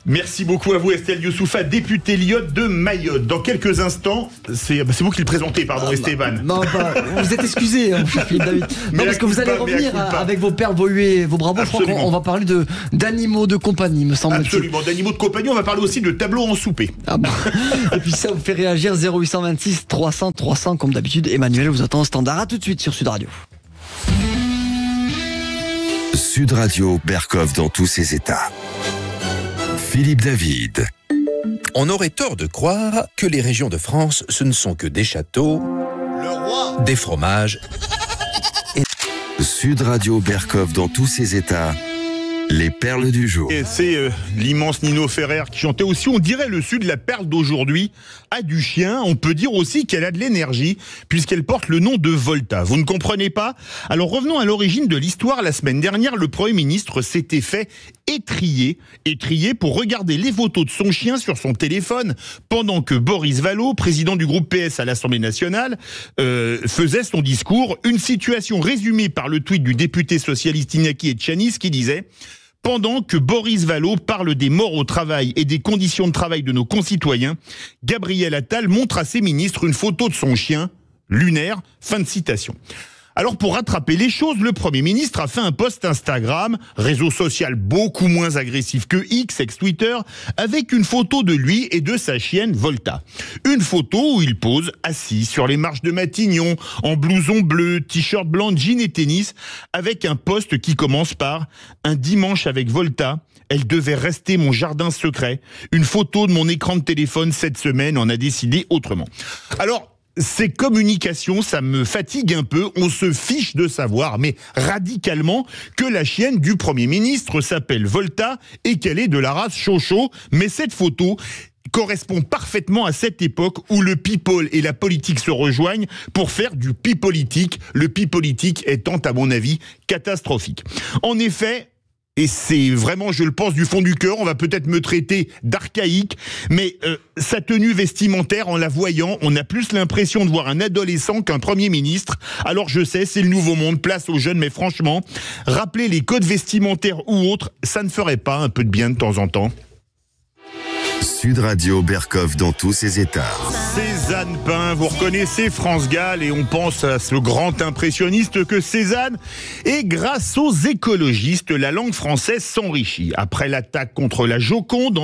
Merci beaucoup à vous Estelle Youssoufa, députée Lyotte de Mayotte. Dans quelques instants, c'est vous qui le présentez, pardon Esteban. Non, vous êtes excusé, mon cher Philippe David. Non, parce que vous allez revenir avec vos perles, vos huées et vos bravos. Je crois qu'on va parler d'animaux de compagnie, me semble-t-il. Absolument, d'animaux de compagnie, on va parler aussi de tableaux en souper. Et puis ça vous fait réagir 0826 300 300 comme d'habitude. Emmanuel vous attend au standard. À tout de suite sur Sud Radio. Sud Radio, Berkov dans tous ses états. Philippe David. On aurait tort de croire que les régions de France, ce ne sont que des châteaux, des fromages. Sud Radio, Berkov dans tous ses états. Les perles du jour. Et c'est l'immense Nino Ferrer qui chantait aussi, on dirait le Sud, la perle d'aujourd'hui a du chien. On peut dire aussi qu'elle a de l'énergie puisqu'elle porte le nom de Volta. Vous ne comprenez pas? Alors revenons à l'origine de l'histoire. La semaine dernière, le Premier ministre s'était fait étrier pour regarder les photos de son chien sur son téléphone pendant que Boris Vallaud, président du groupe PS à l'Assemblée nationale, faisait son discours. Une situation résumée par le tweet du député socialiste Iñaki Etchaniz qui disait: pendant que Boris Vallaud parle des morts au travail et des conditions de travail de nos concitoyens, Gabriel Attal montre à ses ministres une photo de son chien, lunaire, fin de citation. Alors pour rattraper les choses, le Premier ministre a fait un post Instagram, réseau social beaucoup moins agressif que X, ex-Twitter, avec une photo de lui et de sa chienne Volta. Une photo où il pose assis sur les marches de Matignon, en blouson bleu, t-shirt blanc, jean et tennis, avec un post qui commence par « Un dimanche avec Volta ». Elle devait rester mon jardin secret. Une photo de mon écran de téléphone cette semaine en a décidé autrement. Alors, ces communications, ça me fatigue un peu. On se fiche de savoir, mais radicalement, que la chienne du Premier ministre s'appelle Volta et qu'elle est de la race Chocho. Mais cette photo correspond parfaitement à cette époque où le people et la politique se rejoignent pour faire du pipolitique. Le pipolitique étant, à mon avis, catastrophique. En effet, et c'est vraiment, je le pense du fond du cœur, on va peut-être me traiter d'archaïque, mais sa tenue vestimentaire, en la voyant, on a plus l'impression de voir un adolescent qu'un Premier ministre. Alors je sais, c'est le nouveau monde, place aux jeunes, mais franchement, rappeler les codes vestimentaires ou autres, ça ne ferait pas un peu de bien de temps en temps? Sud Radio, Berkov dans tous ses états. Cézanne Pain, vous reconnaissez France Gall et on pense à ce grand impressionniste que Cézanne. Et grâce aux écologistes, la langue française s'enrichit. Après l'attaque contre la Joconde,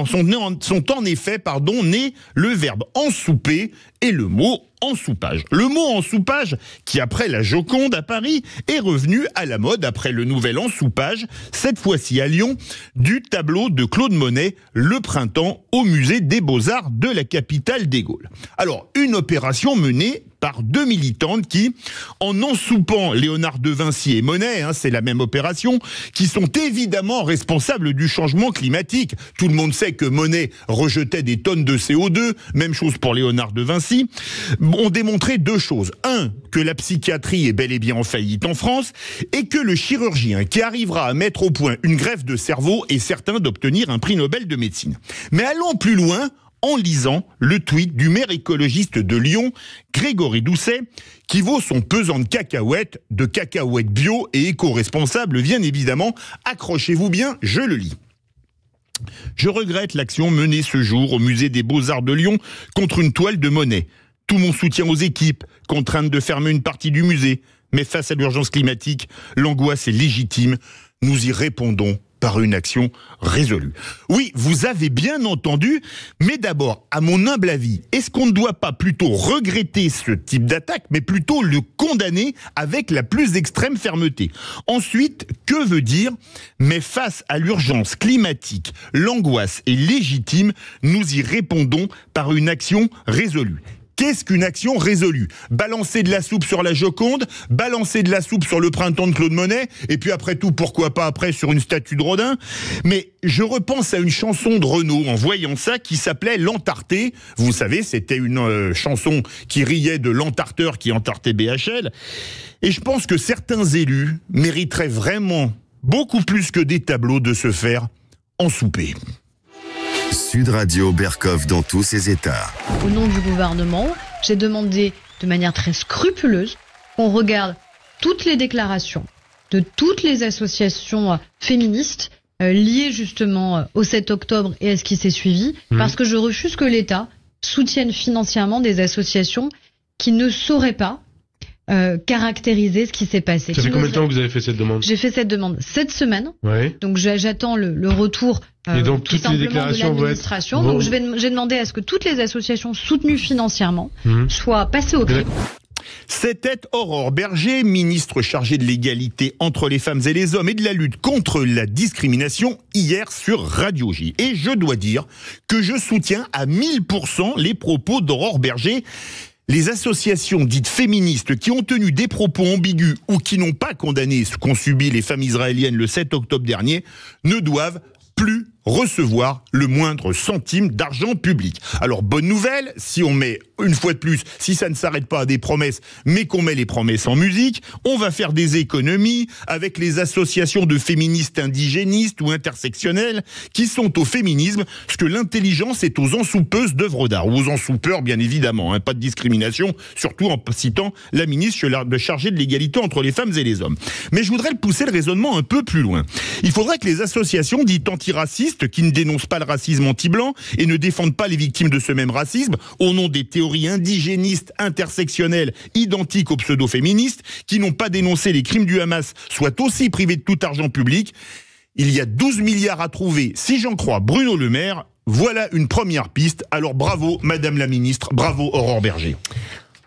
sont en effet né le verbe ensouper et le mot ensoupage. Le mot ensoupage, qui après la Joconde à Paris, est revenu à la mode après le nouvel ensoupage, cette fois-ci à Lyon, du tableau de Claude Monet, Le Printemps, au musée des Beaux-Arts de la capitale des Gaules. Alors, une opération menée par deux militantes qui, en ensoupant Léonard de Vinci et Monet, c'est la même opération, qui sont évidemment responsables du changement climatique. Tout le monde sait que Monet rejetait des tonnes de CO2, même chose pour Léonard de Vinci, ont démontré deux choses. Un, que la psychiatrie est bel et bien en faillite en France, et que le chirurgien qui arrivera à mettre au point une greffe de cerveau est certain d'obtenir un prix Nobel de médecine. Mais allons plus loin, en lisant le tweet du maire écologiste de Lyon, Grégory Doucet, qui vaut son pesant de cacahuètes bio et éco-responsables, bien évidemment. Accrochez-vous bien, je le lis. Je regrette l'action menée ce jour au musée des Beaux-Arts de Lyon contre une toile de Monet. Tout mon soutien aux équipes, contraintes de fermer une partie du musée. Mais face à l'urgence climatique, l'angoisse est légitime. Nous y répondons par une action résolue. Oui, vous avez bien entendu, mais d'abord, à mon humble avis, est-ce qu'on ne doit pas plutôt regretter ce type d'attaque, mais plutôt le condamner avec la plus extrême fermeté? Ensuite, que veut dire « mais face à l'urgence climatique, l'angoisse est légitime, nous y répondons par une action résolue ». Qu'est-ce qu'une action résolue? Balancer de la soupe sur la Joconde, balancer de la soupe sur le printemps de Claude Monet, et puis après tout, pourquoi pas après sur une statue de Rodin? Mais je repense à une chanson de Renaud en voyant ça qui s'appelait L'Entarté. Vous savez, c'était une chanson qui riait de l'entarteur qui entartait BHL. Et je pense que certains élus mériteraient vraiment beaucoup plus que des tableaux de se faire ensouper. Sud Radio Berkov dans tous ses états. Au nom du gouvernement, j'ai demandé de manière très scrupuleuse qu'on regarde toutes les déclarations de toutes les associations féministes liées justement au 7 octobre et à ce qui s'est suivi, parce que je refuse que l'État soutienne financièrement des associations qui ne sauraient pas caractériser ce qui s'est passé. Ça fait combien de temps que vous avez fait cette demande? J'ai fait cette demande cette semaine. Ouais. Donc j'attends le retour et donc toutes les déclarations de l'administration. Donc j'ai demandé à ce que toutes les associations soutenues financièrement soient passées au crible. C'était Aurore Berger, ministre chargée de l'égalité entre les femmes et les hommes et de la lutte contre la discrimination hier sur Radio J. Et je dois dire que je soutiens à 1000% les propos d'Aurore Berger. Les associations dites féministes qui ont tenu des propos ambigus ou qui n'ont pas condamné ce qu'ont subi les femmes israéliennes le 7 octobre dernier ne doivent plus recevoir le moindre centime d'argent public. Alors, bonne nouvelle, si on met, une fois de plus, si ça ne s'arrête pas à des promesses, mais qu'on met les promesses en musique, on va faire des économies avec les associations de féministes indigénistes ou intersectionnelles qui sont au féminisme ce que l'intelligence est aux ensoupeuses d'œuvres d'art, ou aux ensoupeurs, bien évidemment, hein, pas de discrimination, surtout en citant la ministre chargée de l'égalité entre les femmes et les hommes. Mais je voudrais pousser le raisonnement un peu plus loin. Il faudrait que les associations dites antiracistes qui ne dénoncent pas le racisme anti-blanc et ne défendent pas les victimes de ce même racisme au nom des théories indigénistes, intersectionnelles, identiques aux pseudo-féministes, qui n'ont pas dénoncé les crimes du Hamas, soient aussi privés de tout argent public. Il y a 12 milliards à trouver, si j'en crois Bruno Le Maire. Voilà une première piste. Alors bravo, Madame la Ministre, bravo Aurore Berger.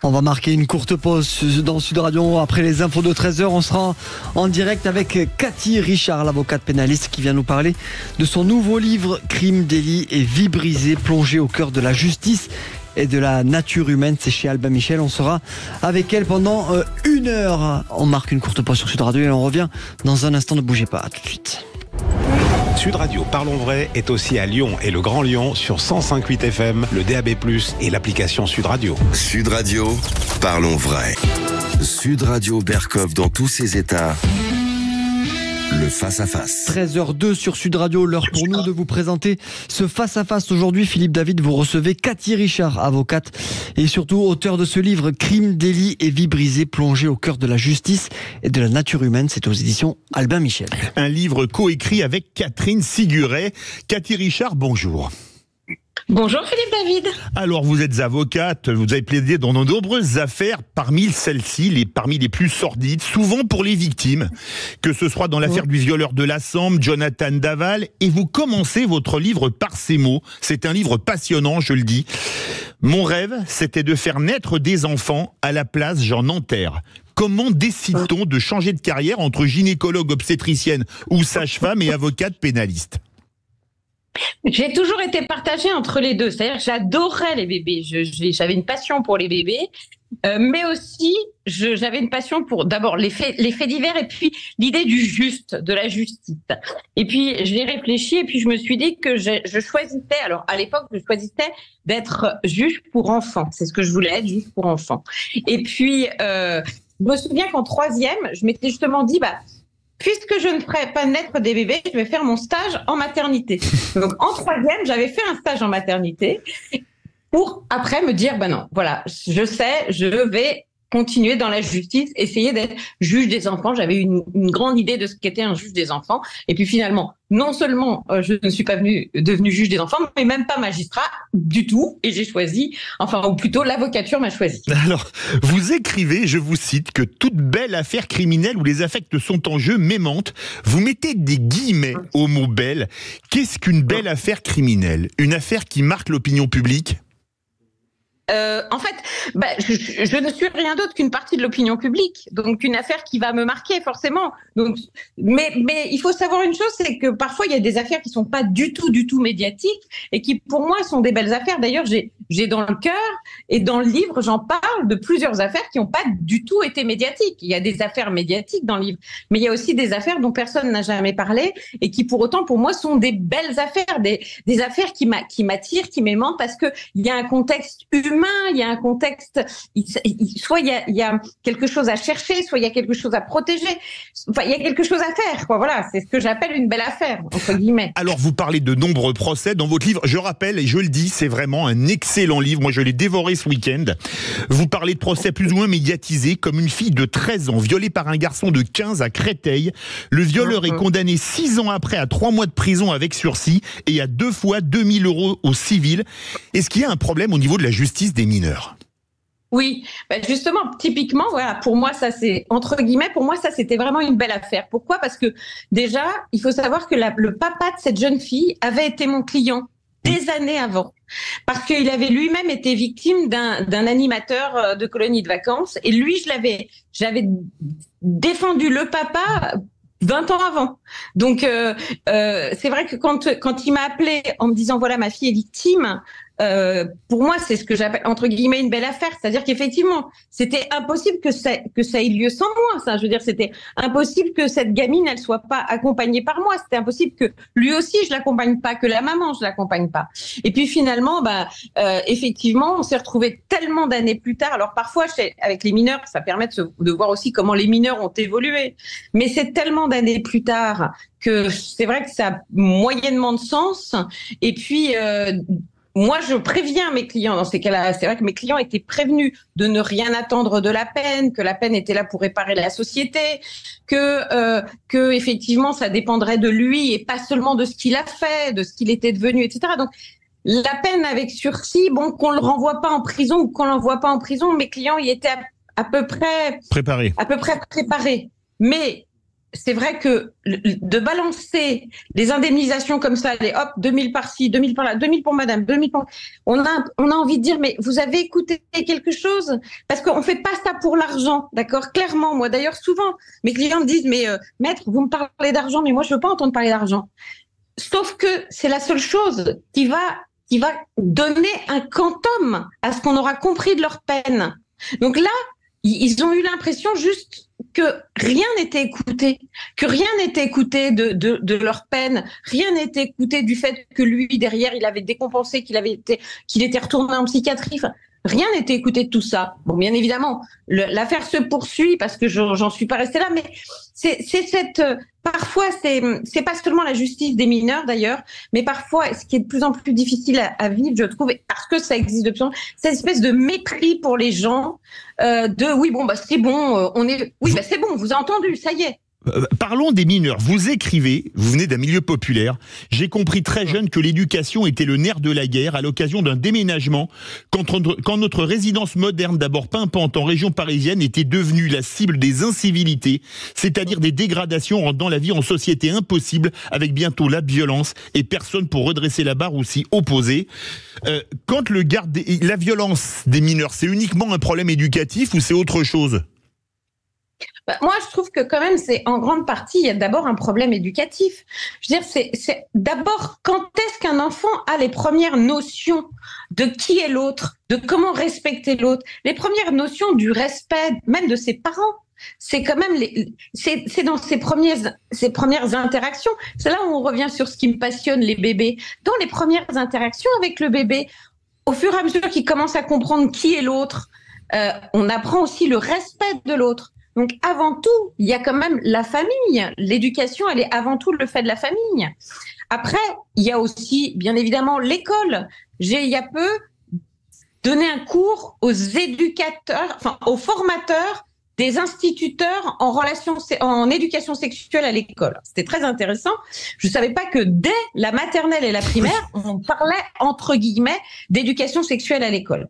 On va marquer une courte pause dans Sud Radio. Après les infos de 13h, on sera en direct avec Cathy Richard, l'avocate pénaliste qui vient nous parler de son nouveau livre « Crime, délit et vie brisée, plongée au cœur de la justice et de la nature humaine ». C'est chez Albin Michel. On sera avec elle pendant 1 heure. On marque une courte pause sur Sud Radio et on revient dans un instant. Ne bougez pas, à tout de suite. Sud Radio Parlons Vrai est aussi à Lyon et le Grand Lyon sur 105.8 FM, le DAB+, et l'application Sud Radio. Sud Radio, Parlons Vrai. Sud Radio Berkov dans tous ses états. Le face-à-face. 13h02 sur Sud Radio, l'heure pour nous de vous présenter ce face-à-face. Aujourd'hui, Philippe David, vous recevez Cathy Richard, avocate et surtout auteur de ce livre « Crime, délit et vie brisée, plongée au cœur de la justice et de la nature humaine ». C'est aux éditions Albin Michel. Un livre coécrit avec Catherine Siguret. Cathy Richard, bonjour. Bonjour Philippe David. Alors vous êtes avocate, vous avez plaidé dans de nombreuses affaires, parmi celles-ci, parmi les plus sordides, souvent pour les victimes, que ce soit dans l'affaire du violeur de la Sambre, Jonathan Daval, et vous commencez votre livre par ces mots. C'est un livre passionnant, je le dis. Mon rêve, c'était de faire naître des enfants, à la place j'en enterre. Comment décide-t-on de changer de carrière entre gynécologue obstétricienne ou sage-femme et avocate pénaliste ? J'ai toujours été partagée entre les deux. C'est-à-dire que j'adorais les bébés. J'avais une passion pour les bébés, mais aussi j'avais une passion pour d'abord les faits divers et puis l'idée du juste, de la justice. Et puis j'ai réfléchi et puis je me suis dit que je choisissais. Alors à l'époque, je choisissais d'être juge pour enfants. C'est ce que je voulais être, juge pour enfants. Et puis je me souviens qu'en 3e, je m'étais justement dit puisque je ne ferai pas naître des bébés, je vais faire mon stage en maternité. Donc, en 3e, j'avais fait un stage en maternité pour après me dire, non, voilà, je sais, je vais continuer dans la justice, essayer d'être juge des enfants. J'avais une grande idée de ce qu'était un juge des enfants. Et puis finalement, non seulement je ne suis pas devenue juge des enfants, mais même pas magistrat du tout. Et j'ai choisi, ou plutôt l'avocature m'a choisi. Alors, vous écrivez, je vous cite, que toute belle affaire criminelle où les affects sont en jeu m'aimante. Vous mettez des guillemets au mot belle. Qu'est-ce qu'une belle affaire criminelle? Une affaire qui marque l'opinion publique? En fait, je ne suis rien d'autre qu'une partie de l'opinion publique, donc une affaire qui va me marquer forcément. Donc, mais il faut savoir une chose, c'est que parfois il y a des affaires qui sont pas du tout médiatiques et qui pour moi sont des belles affaires. D'ailleurs, j'ai dans le cœur et dans le livre, j'en parle de plusieurs affaires qui n'ont pas du tout été médiatiques. Il y a des affaires médiatiques dans le livre, mais il y a aussi des affaires dont personne n'a jamais parlé et qui pour autant pour moi sont des belles affaires, des affaires qui m'attirent, qui m'aimantent parce que il y a un contexte humain. Il y a un contexte, soit il y a quelque chose à chercher, soit il y a quelque chose à protéger, enfin il y a quelque chose à faire, quoi. Voilà, c'est ce que j'appelle une belle affaire, entre guillemets. Alors vous parlez de nombreux procès dans votre livre, je rappelle et je le dis, c'est vraiment un excellent livre, moi je l'ai dévoré ce week-end. Vous parlez de procès plus ou moins médiatisés, comme une fille de 13 ans violée par un garçon de 15 à Créteil. Le violeur est condamné 6 ans après à 3 mois de prison avec sursis et à 2 fois 2000 € au civil. Est-ce qu'il y a un problème au niveau de la justice des mineurs? Oui, justement, typiquement, voilà, pour moi, ça c'est, entre guillemets, pour moi, ça c'était vraiment une belle affaire. Pourquoi? Parce que déjà, il faut savoir que le papa de cette jeune fille avait été mon client des années avant. Parce qu'il avait lui-même été victime d'un animateur de colonie de vacances. Et lui, j'avais défendu le papa 20 ans avant. Donc, c'est vrai que quand il m'a appelé en me disant, voilà, ma fille est victime, pour moi, c'est ce que j'appelle, entre guillemets, une belle affaire. C'est-à-dire qu'effectivement, c'était impossible que ça ait lieu sans moi, ça. Je veux dire, c'était impossible que cette gamine, elle soit pas accompagnée par moi. C'était impossible que lui aussi, je l'accompagne pas, que la maman, je l'accompagne pas. Et puis finalement, effectivement, on s'est retrouvés tellement d'années plus tard. Alors parfois, avec les mineurs, ça permet de voir aussi comment les mineurs ont évolué. Mais c'est tellement d'années plus tard que c'est vrai que ça a moyennement de sens. Et puis, moi, je préviens mes clients dans ces cas-là. C'est vrai que mes clients étaient prévenus de ne rien attendre de la peine, que la peine était là pour réparer la société, que effectivement, ça dépendrait de lui et pas seulement de ce qu'il a fait, de ce qu'il était devenu, etc. Donc, la peine avec sursis, bon, qu'on le renvoie pas en prison ou qu'on l'envoie pas en prison, mes clients y étaient à peu près préparés. Mais c'est vrai que de balancer les indemnisations comme ça, les hop, 2000 par-ci, 2000 par-là, 2000 pour madame, 2000 pour... On a envie de dire, mais vous avez écouté quelque chose? Parce qu'on fait pas ça pour l'argent, d'accord? Clairement, moi d'ailleurs, souvent, mes clients me disent, mais maître, vous me parlez d'argent, mais moi je veux pas entendre parler d'argent. Sauf que c'est la seule chose qui va donner un quantum à ce qu'on aura compris de leur peine. Donc là, ils ont eu l'impression juste que rien n'était écouté, de leur peine, rien n'était écouté du fait que lui, derrière, il avait décompensé, qu'il était retourné en psychiatrie. Enfin, rien n'était écouté de tout ça. Bon, bien évidemment, l'affaire se poursuit parce que j'en suis pas restée là, mais parfois, c'est pas seulement la justice des mineurs d'ailleurs, mais parfois, ce qui est de plus en plus difficile à vivre, je trouve, parce que ça existe de plus en plus, cette espèce de mépris pour les gens, oui, bon, c'est bon, c'est bon, vous avez entendu, ça y est. Parlons des mineurs. Vous écrivez, vous venez d'un milieu populaire. J'ai compris très jeune que l'éducation était le nerf de la guerre à l'occasion d'un déménagement, quand notre résidence moderne, d'abord pimpante en région parisienne, était devenue la cible des incivilités, c'est-à-dire des dégradations rendant la vie en société impossible, avec bientôt la violence et personne pour redresser la barre ou s'y opposer. Quand la violence des mineurs, c'est uniquement un problème éducatif ou c'est autre chose ? Moi, je trouve que quand même, c'est en grande partie, il y a d'abord un problème éducatif. Je veux dire, c'est d'abord, quand est-ce qu'un enfant a les premières notions de qui est l'autre, de comment respecter l'autre, les premières notions du respect, même de ses parents. C'est quand même c'est dans ces premières interactions. C'est là où on revient sur ce qui me passionne, les bébés. Dans les premières interactions avec le bébé, au fur et à mesure qu'il commence à comprendre qui est l'autre, on apprend aussi le respect de l'autre. Donc, avant tout, il y a quand même la famille. L'éducation, elle est avant tout le fait de la famille. Après, il y a aussi, bien évidemment, l'école. Il y a peu, donner un cours aux éducateurs, enfin aux formateurs des instituteurs en éducation sexuelle à l'école. C'était très intéressant. Je ne savais pas que dès la maternelle et la primaire, on parlait entre guillemets d'éducation sexuelle à l'école.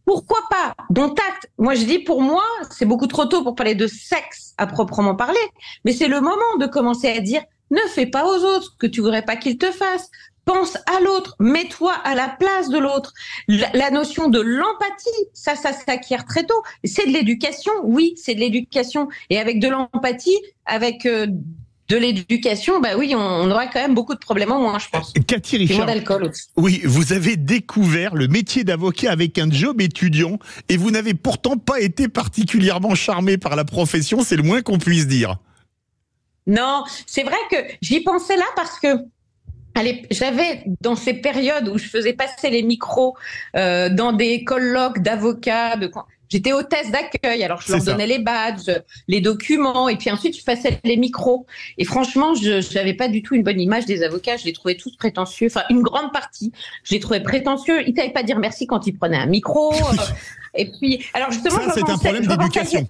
Pourquoi pas? Dont acte. Moi, je dis, pour moi, c'est beaucoup trop tôt pour parler de sexe à proprement parler, mais c'est le moment de commencer à dire ne fais pas aux autres ce que tu voudrais pas qu'ils te fassent. Pense à l'autre, mets-toi à la place de l'autre. La notion de l'empathie, ça s'acquiert très tôt. C'est de l'éducation, oui, c'est de l'éducation. Et avec de l'empathie, avec de l'éducation, bah oui, on aurait quand même beaucoup de problèmes en moins, je pense. Cathy Richard, moins d'alcool aussi. Oui, vous avez découvert le métier d'avocat avec un job étudiant et vous n'avez pourtant pas été particulièrement charmé par la profession, c'est le moins qu'on puisse dire. Non, c'est vrai que j'y pensais là parce que j'avais, dans ces périodes où je faisais passer les micros dans des colloques d'avocats, j'étais hôtesse d'accueil, alors je leur donnais les badges, les documents, et puis ensuite je passais les micros. Et franchement, je n'avais pas du tout une bonne image des avocats, je les trouvais tous prétentieux, enfin une grande partie, je les trouvais prétentieux, ils ne savaient pas dire merci quand ils prenaient un micro. Et puis, alors justement, ça, c'est un problème d'éducation.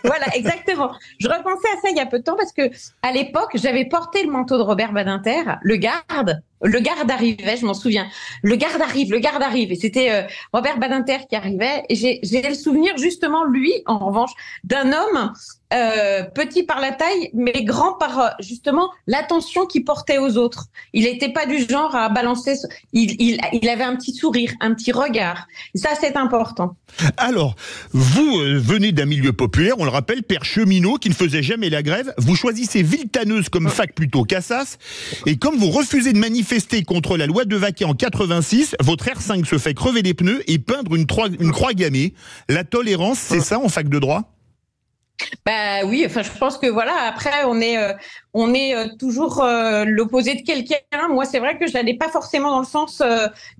Voilà, exactement. Je repensais à ça il y a peu de temps parce que à l'époque, j'avais porté le manteau de Robert Badinter, le garde arrivait, je m'en souviens. Le garde arrive. Et c'était Robert Badinter qui arrivait. Et j'ai le souvenir, justement, lui, en revanche, d'un homme petit par la taille, mais grand par, justement, l'attention qu'il portait aux autres. Il n'était pas du genre à balancer. Il avait un petit sourire, un petit regard. Et ça, c'est important. Alors, vous venez d'un milieu populaire, on le rappelle, père cheminot, qui ne faisait jamais la grève. Vous choisissez Villetaneuse comme fac plutôt qu'Assas. Et comme vous refusez de manifester contre la loi de Vaquet en 86, votre R5 se fait crever les pneus et peindre une croix gammée. La tolérance, c'est ça en fac de droit ? Bah oui, enfin je pense que voilà, après on est toujours l'opposé de quelqu'un. Moi, c'est vrai que je n'allais pas forcément dans le sens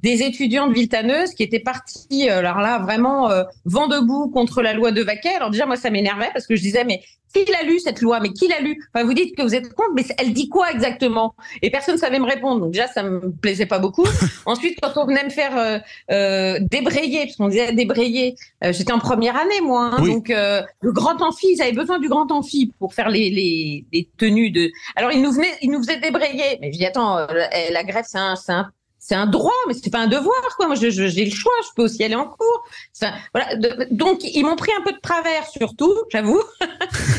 des étudiants de Villetaneuse qui étaient partis, alors là, vraiment vent debout contre la loi de Vaquet. Alors déjà, moi, ça m'énervait parce que je disais, mais qui l'a lu cette loi? Mais qui l'a lu? Enfin, vous dites que vous êtes contre, mais elle dit quoi exactement? Et personne ne savait me répondre. Donc déjà, ça me plaisait pas beaucoup. Ensuite, quand on venait me faire débrayer, parce qu'on disait débrayer, j'étais en première année, moi. Hein, oui. Donc le grand amphi, ils avaient besoin du grand amphi pour faire les tenues de. Alors ils nous faisaient débrayer. Mais je dis attends, la grève c'est un droit, mais c'est pas un devoir, quoi. Moi, j'ai le choix, je peux aussi aller en cours. Voilà. Donc, ils m'ont pris un peu de travers, surtout, j'avoue.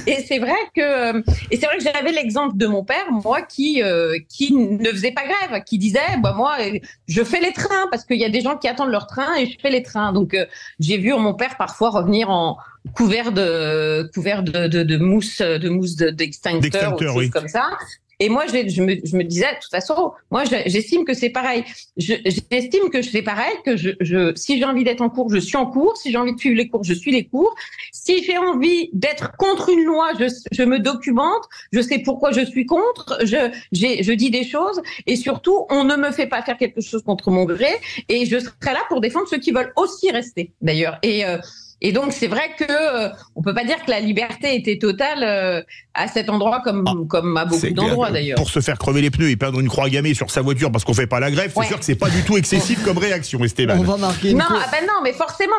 Et c'est vrai que j'avais l'exemple de mon père, moi, qui ne faisait pas grève, qui disait, bah, moi, je fais les trains, parce qu'il y a des gens qui attendent leur train et je fais les trains. Donc, j'ai vu mon père parfois revenir en couvert de mousse, d'extincteur, ou des choses comme ça. Et moi, je me disais, de toute façon, moi, j'estime que c'est pareil. J'estime que c'est pareil, que si j'ai envie d'être en cours, je suis en cours. Si j'ai envie de suivre les cours, je suis les cours. Si j'ai envie d'être contre une loi, je me documente. Je sais pourquoi je suis contre. Je dis des choses. Et surtout, on ne me fait pas faire quelque chose contre mon gré. Et je serai là pour défendre ceux qui veulent aussi rester, d'ailleurs. Et donc, c'est vrai que on peut pas dire que la liberté était totale à cet endroit comme à beaucoup d'endroits d'ailleurs. Pour se faire crever les pneus et peindre une croix gammée sur sa voiture parce qu'on fait pas la grève, c'est sûr que c'est pas du tout excessif comme réaction, Esteban. On va marquer une non, mais forcément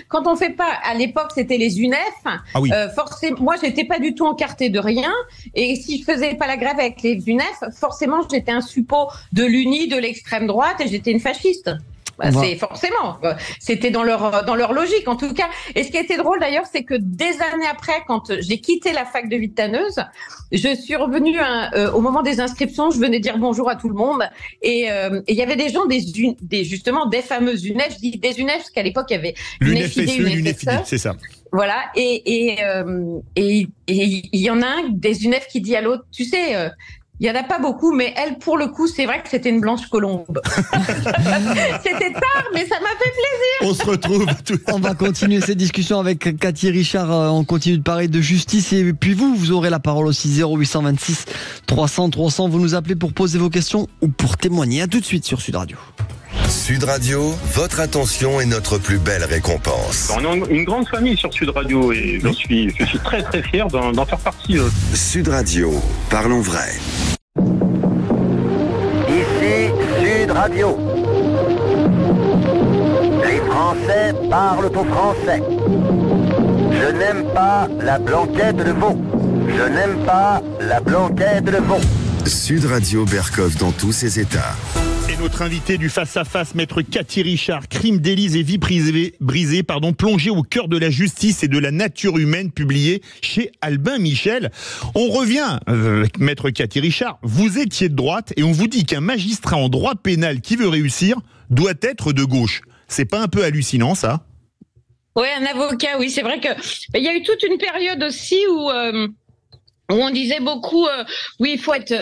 quand on fait pas, à l'époque c'était les UNEF. Ah oui. Forcément, moi j'étais pas du tout encartée de rien et si je faisais pas la grève avec les UNEF, forcément j'étais un suppôt de l'UNI, de l'extrême droite et j'étais une fasciste. C'est forcément, c'était dans leur logique en tout cas. Et ce qui a été drôle d'ailleurs, c'est que des années après, quand j'ai quitté la fac de Villetaneuse, je suis revenue au moment des inscriptions, je venais dire bonjour à tout le monde et il y avait des gens justement des fameuses UNEF, je dis des UNEF parce qu'à l'époque il y avait l'UNEFID, c'est ça. Voilà, et il y en a un des UNEF qui dit à l'autre, tu sais. Il n'y en a pas beaucoup, mais elle, pour le coup, c'est vrai que c'était une blanche colombe. C'était tard, mais ça m'a fait plaisir. On se retrouve. On va continuer cette discussion avec Cathy Richard. On continue de parler de justice. Et puis vous aurez la parole aussi. 0826 300 300. Vous nous appelez pour poser vos questions ou pour témoigner. À tout de suite sur Sud Radio. Sud Radio, votre attention est notre plus belle récompense. On est une grande famille sur Sud Radio et je suis très très fier d'en faire partie. Sud Radio, parlons vrai. Ici Sud Radio. Français parlent au français. Je n'aime pas la blanquette de veau. Je n'aime pas la blanquette de veau. Sud Radio Berkov dans tous ses états. Et notre invité du face-à-face, maître Cathy Richard, Crime, délits et vie brisée, plongé au cœur de la justice et de la nature humaine, publié chez Albin Michel. On revient, maître Cathy Richard, vous étiez de droite et on vous dit qu'un magistrat en droit pénal qui veut réussir doit être de gauche. C'est pas un peu hallucinant, ça ? Oui, un avocat, oui, c'est vrai que il y a eu toute une période aussi où on disait beaucoup, oui, il faut être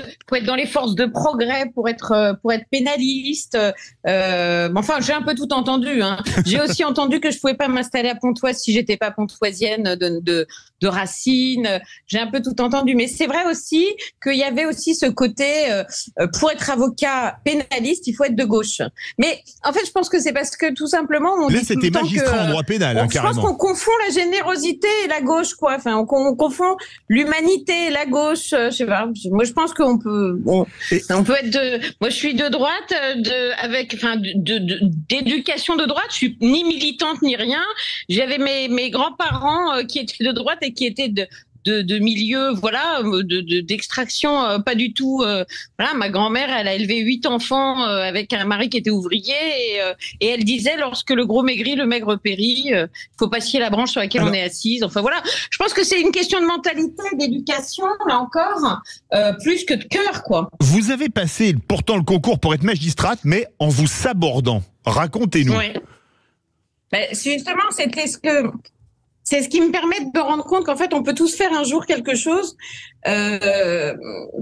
dans les forces de progrès pour être pénaliste. Enfin, j'ai un peu tout entendu. Hein. J'ai aussi entendu que je pouvais pas m'installer à Pontoise si j'étais pas pontoisienne de racine. J'ai un peu tout entendu, mais c'est vrai aussi qu'il y avait aussi ce côté pour être avocat pénaliste, il faut être de gauche. Mais en fait, je pense que c'est parce que tout simplement on là, dit c'était magistrat en droit pénal, carrément. Je pense qu'on confond la générosité et la gauche, quoi. Enfin, on confond l'humanité. La gauche, je sais pas. Moi, je pense qu'on peut, on peut être moi, je suis de droite, d'éducation de droite. Je suis ni militante ni rien. J'avais mes grands-parents qui étaient de droite et qui étaient de milieux, voilà, d'extraction, pas du tout. Voilà, ma grand-mère, elle a élevé 8 enfants avec un mari qui était ouvrier et elle disait lorsque le gros maigrit, le maigre périt. Faut pas scier la branche sur laquelle on est assise. Enfin voilà, je pense que c'est une question de mentalité, d'éducation, là encore, plus que de cœur, quoi. Vous avez passé pourtant le concours pour être magistrate, mais en vous sabordant. Racontez-nous. Ouais. Ben, justement, c'est ce qui me permet de me rendre compte qu'en fait, on peut tous faire un jour quelque chose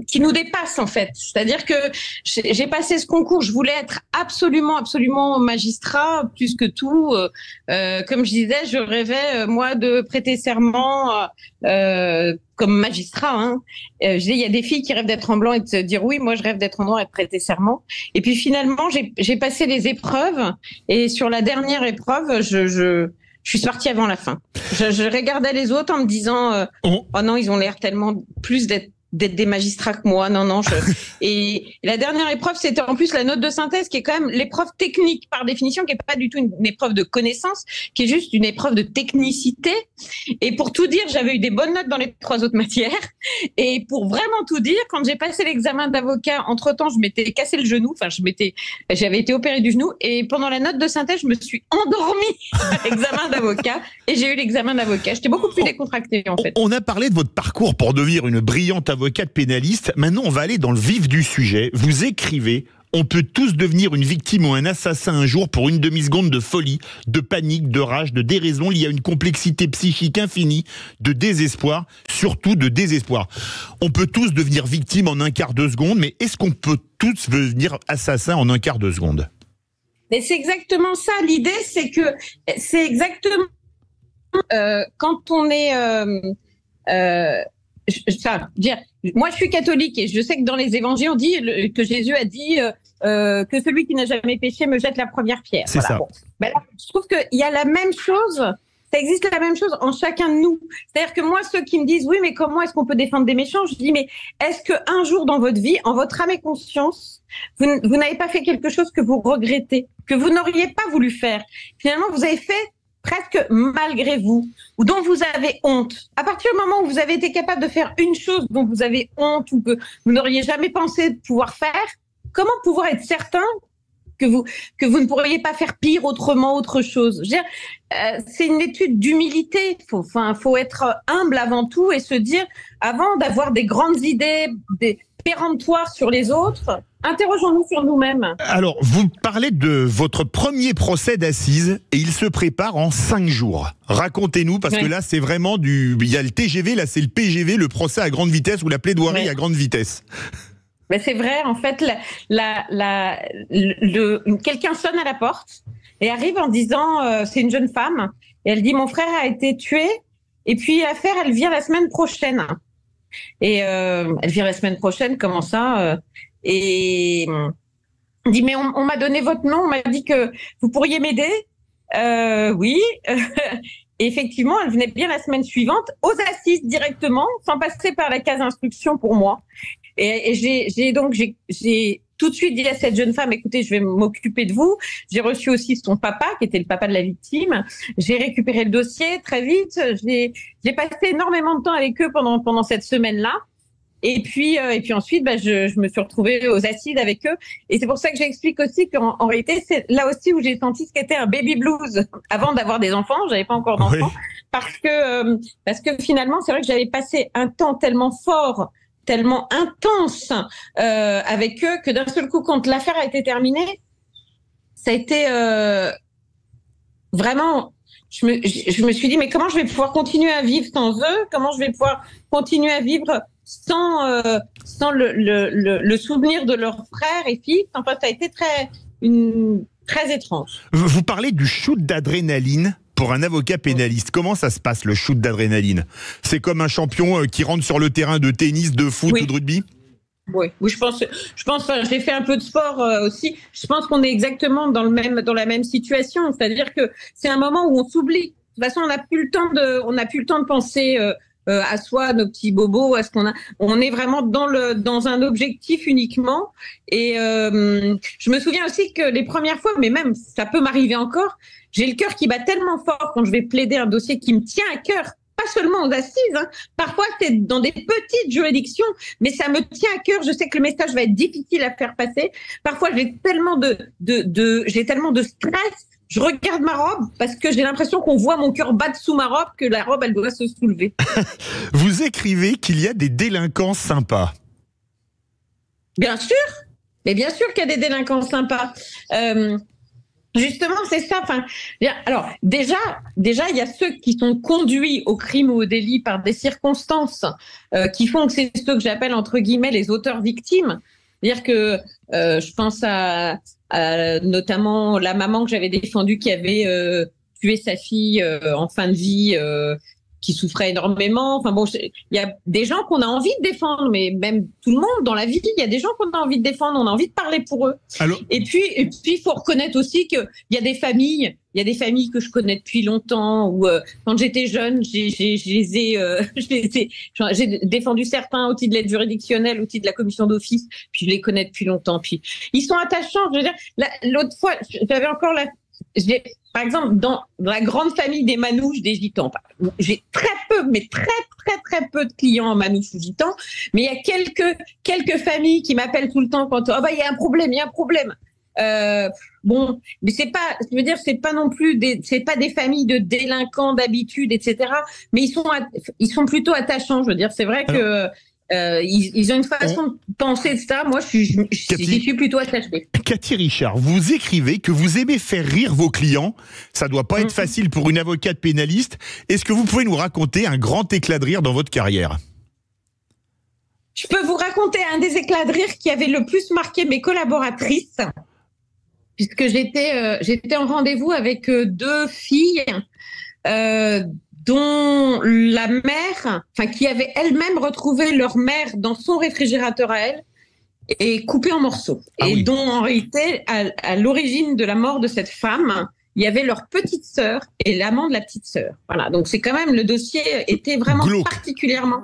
qui nous dépasse, en fait. C'est-à-dire que j'ai passé ce concours, je voulais être absolument magistrat, plus que tout. Comme je disais, je rêvais, moi, de prêter serment comme magistrat. Hein. Je disais, il y a des filles qui rêvent d'être en blanc et de se dire oui, moi, je rêve d'être en noir et de prêter serment. Et puis finalement, j'ai passé les épreuves et sur la dernière épreuve, je suis partie avant la fin. Je regardais les autres en me disant oh non, ils ont l'air tellement plus d'être des magistrats que moi. Non. Et la dernière épreuve, c'était en plus la note de synthèse, qui est quand même l'épreuve technique par définition, qui est pas du tout une épreuve de connaissance, qui est juste une épreuve de technicité. Et pour tout dire, j'avais eu des bonnes notes dans les 3 autres matières. Et pour vraiment tout dire, quand j'ai passé l'examen d'avocat, entre-temps, je m'étais cassé le genou. Enfin, j'avais été opérée du genou. Et pendant la note de synthèse, je me suis endormie à l'examen d'avocat. Et j'ai eu l'examen d'avocat. J'étais beaucoup plus décontractée, en fait. On a parlé de votre parcours pour devenir une brillante avocate pénaliste. Maintenant, on va aller dans le vif du sujet. Vous écrivez: on peut tous devenir une victime ou un assassin un jour pour une demi-seconde de folie, de panique, de rage, de déraison liée à une complexité psychique infinie, de désespoir, surtout de désespoir. On peut tous devenir victime en un quart de seconde, mais est-ce qu'on peut tous devenir assassin en un quart de seconde ? Mais c'est exactement ça. L'idée, c'est que c'est exactement quand on est... moi, je suis catholique et je sais que dans les évangiles, on dit que Jésus a dit que celui qui n'a jamais péché me jette la première pierre. C'est ça. Bon. Ben là, je trouve qu'il y a la même chose, ça existe la même chose en chacun de nous. C'est-à-dire que moi, ceux qui me disent oui, mais comment est-ce qu'on peut défendre des méchants, je dis mais est-ce qu'un jour dans votre vie, en votre âme et conscience, vous n'avez pas fait quelque chose que vous regrettez, que vous n'auriez pas voulu faire? Finalement, vous avez fait presque malgré vous, ou dont vous avez honte. À partir du moment où vous avez été capable de faire une chose dont vous avez honte ou que vous n'auriez jamais pensé pouvoir faire, comment pouvoir être certain que vous ne pourriez pas faire pire, autrement, autre chose? Je veux dire, c'est une étude d'humilité. Faut être humble avant tout et se dire, avant d'avoir des grandes idées, des péremptoires sur les autres, interrogeons-nous sur nous-mêmes. Alors, vous parlez de votre premier procès d'assises et il se prépare en 5 jours. Racontez-nous, parce que là, c'est vraiment il y a le TGV, là, c'est le PGV, le procès à grande vitesse ou la plaidoirie à grande vitesse. Mais c'est vrai, en fait, quelqu'un sonne à la porte et arrive en disant, c'est une jeune femme, et elle dit, mon frère a été tué, et puis l'affaire, elle vient la semaine prochaine. Et elle vient la semaine prochaine, comment ça Et elle dit, mais on m'a donné votre nom, on m'a dit que vous pourriez m'aider. Oui. Et effectivement, elle venait bien la semaine suivante, aux assises directement, sans passer par la case instruction pour moi. Et j'ai tout de suite dit à cette jeune femme, écoutez, je vais m'occuper de vous. J'ai reçu aussi son papa, qui était le papa de la victime. J'ai récupéré le dossier très vite. J'ai passé énormément de temps avec eux pendant cette semaine-là. Et puis ensuite, je me suis retrouvée aux assises avec eux. Et c'est pour ça que j'explique aussi qu'en réalité, c'est là aussi où j'ai senti ce qu'était un baby blues avant d'avoir des enfants. J'avais pas encore d'enfants. Oui. Parce que finalement, c'est vrai que j'avais passé un temps tellement fort, tellement intense avec eux, que d'un seul coup, quand l'affaire a été terminée, ça a été vraiment... Je me suis dit, mais comment je vais pouvoir continuer à vivre sans eux? Comment je vais pouvoir continuer à vivre sans le souvenir de leurs frères et fils? Enfin, ça a été très étrange. Vous parlez du shoot d'adrénaline pour un avocat pénaliste. Comment ça se passe, le shoot d'adrénaline? C'est comme un champion qui rentre sur le terrain de tennis, de foot ou de rugby? Oui, je pense, j'ai fait un peu de sport aussi. Je pense qu'on est exactement dans la même situation. C'est-à-dire que c'est un moment où on s'oublie. De toute façon, on n'a plus le temps de penser à soi, à nos petits bobos, à ce qu'on a. On est vraiment dans un objectif uniquement. Et je me souviens aussi que les premières fois, mais même ça peut m'arriver encore, j'ai le cœur qui bat tellement fort quand je vais plaider un dossier qui me tient à cœur. Pas seulement aux assises, hein. Parfois c'est dans des petites juridictions, mais ça me tient à cœur. Je sais que le message va être difficile à faire passer. Parfois j'ai tellement de stress. Je regarde ma robe parce que j'ai l'impression qu'on voit mon cœur battre sous ma robe, que la robe elle doit se soulever. Vous écrivez qu'il y a des délinquants sympas. Bien sûr, mais bien sûr qu'il y a des délinquants sympas. Justement, c'est ça. Enfin, alors déjà, il y a ceux qui sont conduits au crime ou au délit par des circonstances qui font que c'est ceux que j'appelle entre guillemets les auteurs victimes. C'est-à-dire que je pense à notamment la maman que j'avais défendue qui avait tué sa fille en fin de vie. Qui souffrait énormément. Enfin bon, il y a des gens qu'on a envie de défendre, mais même tout le monde dans la vie, il y a des gens qu'on a envie de défendre, on a envie de parler pour eux. Et puis, il faut reconnaître aussi qu'il y a des familles, que je connais depuis longtemps, où quand j'étais jeune, j'ai défendu certains au titre de l'aide juridictionnelle, au titre de la commission d'office, puis je les connais depuis longtemps. Puis ils sont attachants. Je veux dire, l'autre fois, j'avais encore par exemple, dans la grande famille des manouches, des gitans, j'ai très peu, mais très peu de clients en manouches ou gitans, mais il y a quelques familles qui m'appellent tout le temps quand il y a un problème. Bon, mais c'est pas non plus c'est pas des familles de délinquants d'habitude, etc. Mais ils sont plutôt attachants. Je veux dire, c'est vrai que ils ont une façon de penser de ça. Moi, j'y suis plutôt attachée. Cathy Richard, vous écrivez que vous aimez faire rire vos clients. Ça doit pas être facile pour une avocate pénaliste. Est-ce que vous pouvez nous raconter un grand éclat de rire dans votre carrière? Je peux vous raconter un des éclats de rire qui avait le plus marqué mes collaboratrices, puisque j'étais en rendez-vous avec deux filles dont la mère, qui avait elle-même retrouvé leur mère dans son réfrigérateur à elle et coupée en morceaux. Dont en réalité, à l'origine de la mort de cette femme, il y avait leur petite sœur et l'amant de la petite sœur. Voilà, donc c'est quand même, le dossier était vraiment particulièrement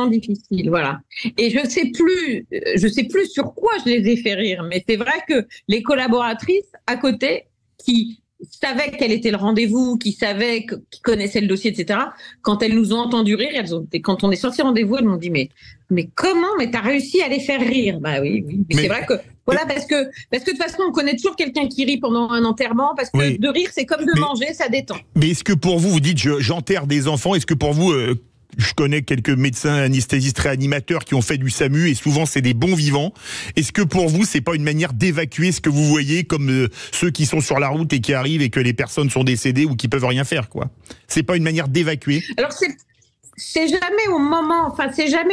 difficile, voilà. Et je sais plus sur quoi je les ai fait rire, mais c'est vrai que les collaboratrices à côté qui savaient quel était le rendez-vous, qui connaissaient le dossier, etc. Quand elles nous ont entendu rire, quand on est sorti rendez-vous, elles m'ont dit mais comment, mais t'as réussi à les faire rire? Bah oui. Mais c'est vrai que voilà, parce que de toute façon on connaît toujours quelqu'un qui rit pendant un enterrement, parce que de rire c'est comme de manger, ça détend. Mais est-ce que pour vous dites j'enterre des enfants, est-ce que pour vous je connais quelques médecins anesthésistes réanimateurs qui ont fait du SAMU et souvent c'est des bons vivants. Est-ce que pour vous c'est pas une manière d'évacuer ce que vous voyez comme ceux qui sont sur la route et qui arrivent et que les personnes sont décédées ou qui peuvent rien faire, quoi? C'est pas une manière d'évacuer? Alors c'est jamais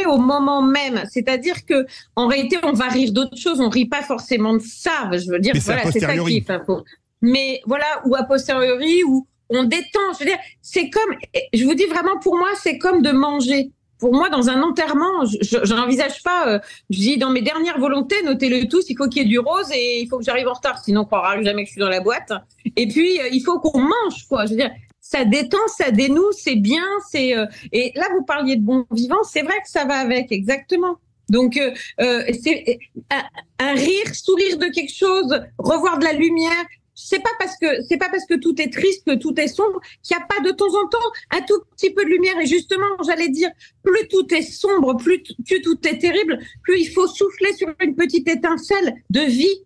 au moment même. C'est-à-dire que en réalité on va rire d'autres choses, on rit pas forcément de ça. Je veux dire, voilà, c'est ça qui est pas faux. Mais voilà, ou a posteriori, ou on détend. Je veux dire, c'est comme, je vous dis vraiment, pour moi, c'est comme de manger. Pour moi, dans un enterrement, je n'envisage pas, je dis dans mes dernières volontés, notez-le tous, il faut qu'il y ait du rose et il faut que j'arrive en retard, sinon on croira jamais que je suis dans la boîte. Et puis, il faut qu'on mange, quoi. Je veux dire, ça détend, ça dénoue, c'est bien, et là, vous parliez de bon vivant, c'est vrai que ça va avec, exactement. Donc, c'est un rire, sourire de quelque chose, revoir de la lumière. C'est pas parce que tout est triste, que tout est sombre, qu'il n'y a pas de temps en temps un tout petit peu de lumière. Et justement, j'allais dire, plus tout est sombre, plus tout est terrible, plus il faut souffler sur une petite étincelle de vie.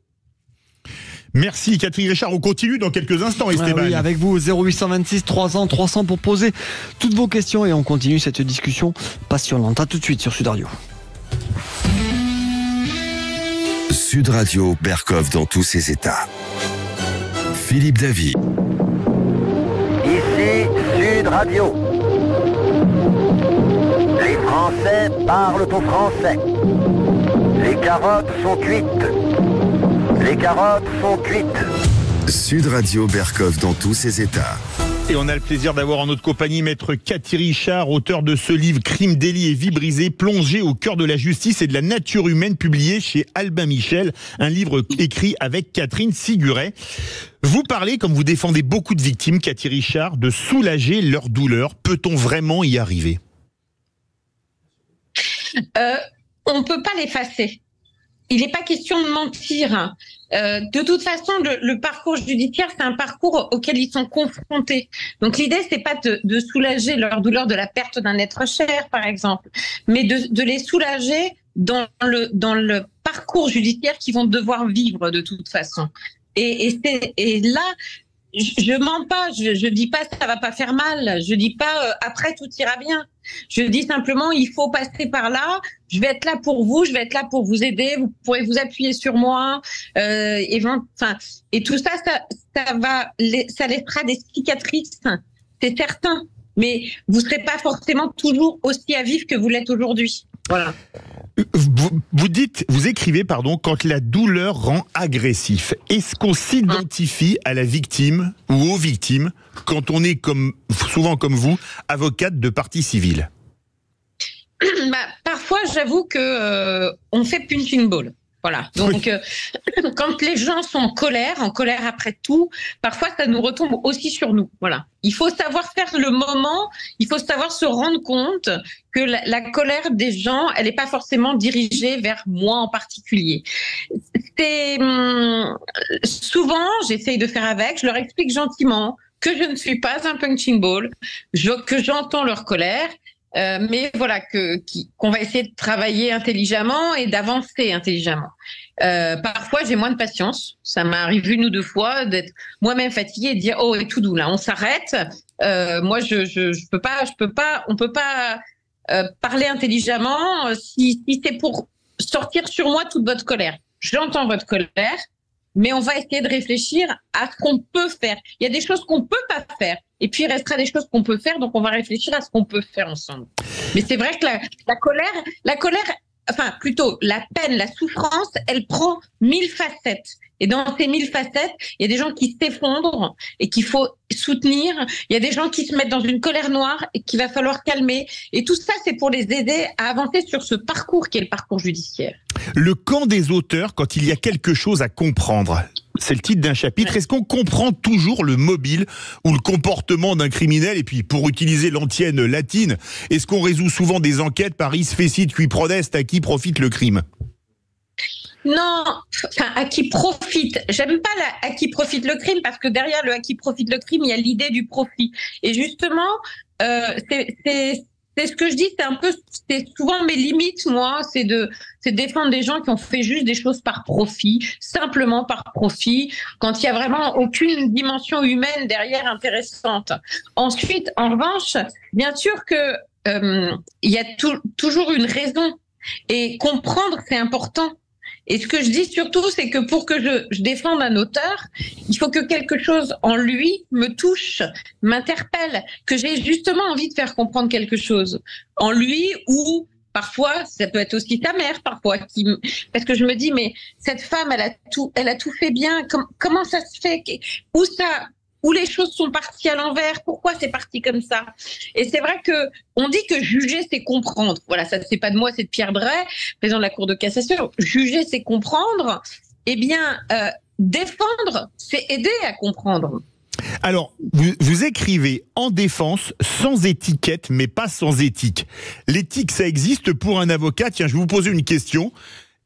Merci Catherine Richard, on continue dans quelques instants Esteban. Oui, avec vous 0826 300 300 pour poser toutes vos questions et on continue cette discussion passionnante. À tout de suite sur Sud Radio. Sud Radio, Berkov dans tous ses états. Philippe Davy. Ici Sud Radio. Les Français parlent au français. Les carottes sont cuites. Les carottes sont cuites. Sud Radio, Berkov dans tous ses états. Et on a le plaisir d'avoir en notre compagnie maître Cathy Richard, auteur de ce livre Crime, délit et vie brisée, plongé au cœur de la justice et de la nature humaine, publié chez Albin Michel, un livre écrit avec Catherine Siguret. Vous parlez, comme vous défendez beaucoup de victimes, Cathy Richard, de soulager leur douleur. Peut-on vraiment y arriver ? On ne peut pas l'effacer. Il n'est pas question de mentir. De toute façon, le parcours judiciaire, c'est un parcours auquel ils sont confrontés. Donc l'idée, c'est pas de soulager leur douleur de la perte d'un être cher, par exemple, mais de les soulager dans le parcours judiciaire qu'ils vont devoir vivre de toute façon. Et là, je mens pas, je dis pas ça va pas faire mal, je dis pas après tout ira bien. Je dis simplement il faut passer par là, je vais être là pour vous, je vais être là pour vous aider, vous pourrez vous appuyer sur moi, et tout ça laissera des cicatrices, c'est certain. Mais vous serez pas forcément toujours aussi à vif que vous l'êtes aujourd'hui. Voilà. Vous écrivez, quand la douleur rend agressif. Est-ce qu'on s'identifie à la victime ou aux victimes quand on est souvent comme vous, avocate de partie civile? Parfois, j'avoue que on fait punching ball. Voilà. Donc, quand les gens sont en colère après tout, parfois ça nous retombe aussi sur nous. Voilà. Il faut savoir faire le moment, il faut savoir se rendre compte que la colère des gens, elle n'est pas forcément dirigée vers moi en particulier. Souvent, j'essaye de faire avec, je leur explique gentiment que je ne suis pas un punching ball, que j'entends leur colère. Mais voilà, qu'on va essayer de travailler intelligemment et d'avancer intelligemment. Parfois, j'ai moins de patience. Ça m'est arrivé 1 ou 2 fois d'être moi-même fatiguée et de dire oh, et tout doux là, on s'arrête. Moi, je peux pas, on peut pas parler intelligemment si c'est pour sortir sur moi toute votre colère. J'entends votre colère, mais on va essayer de réfléchir à ce qu'on peut faire. Il y a des choses qu'on peut pas faire. Et puis, il restera des choses qu'on peut faire, donc on va réfléchir à ce qu'on peut faire ensemble. Mais c'est vrai que la colère, enfin, plutôt, la peine, la souffrance, elle prend 1000 facettes. Et dans ces 1000 facettes, il y a des gens qui s'effondrent et qu'il faut soutenir. Il y a des gens qui se mettent dans une colère noire et qu'il va falloir calmer. Et tout ça, c'est pour les aider à avancer sur ce parcours qui est le parcours judiciaire. Le camp des auteurs, quand il y a quelque chose à comprendre. C'est le titre d'un chapitre. Est-ce qu'on comprend toujours le mobile ou le comportement d'un criminel? Et puis, pour utiliser l'antienne latine, est-ce qu'on résout souvent des enquêtes par is fecit qui prodest, à qui profite le crime? Non, enfin, à qui profite. J'aime pas à qui profite le crime parce que derrière le à qui profite le crime, il y a l'idée du profit. Et justement, c'est ce que je dis, c'est souvent mes limites, moi, c'est de défendre des gens qui ont fait juste des choses par profit, simplement par profit, quand il y a vraiment aucune dimension humaine derrière intéressante. Ensuite, en revanche, bien sûr que il y a toujours une raison et comprendre, c'est important. Et ce que je dis surtout, c'est que pour que je défende un auteur, il faut que quelque chose en lui me touche, m'interpelle, que j'ai justement envie de faire comprendre quelque chose en lui, ou parfois, ça peut être aussi ta mère, parfois, parce que je me dis, mais cette femme, elle a tout fait bien, comment ça se fait, où les choses sont parties à l'envers, pourquoi c'est parti comme ça? Et c'est vrai que on dit que juger, c'est comprendre. Voilà, ça c'est pas de moi, c'est de Pierre Drey, président de la Cour de cassation. Juger, c'est comprendre. Eh bien, défendre, c'est aider à comprendre. Alors, vous écrivez en défense sans étiquette, mais pas sans éthique. L'éthique, ça existe pour un avocat. Tiens, je vais vous poser une question.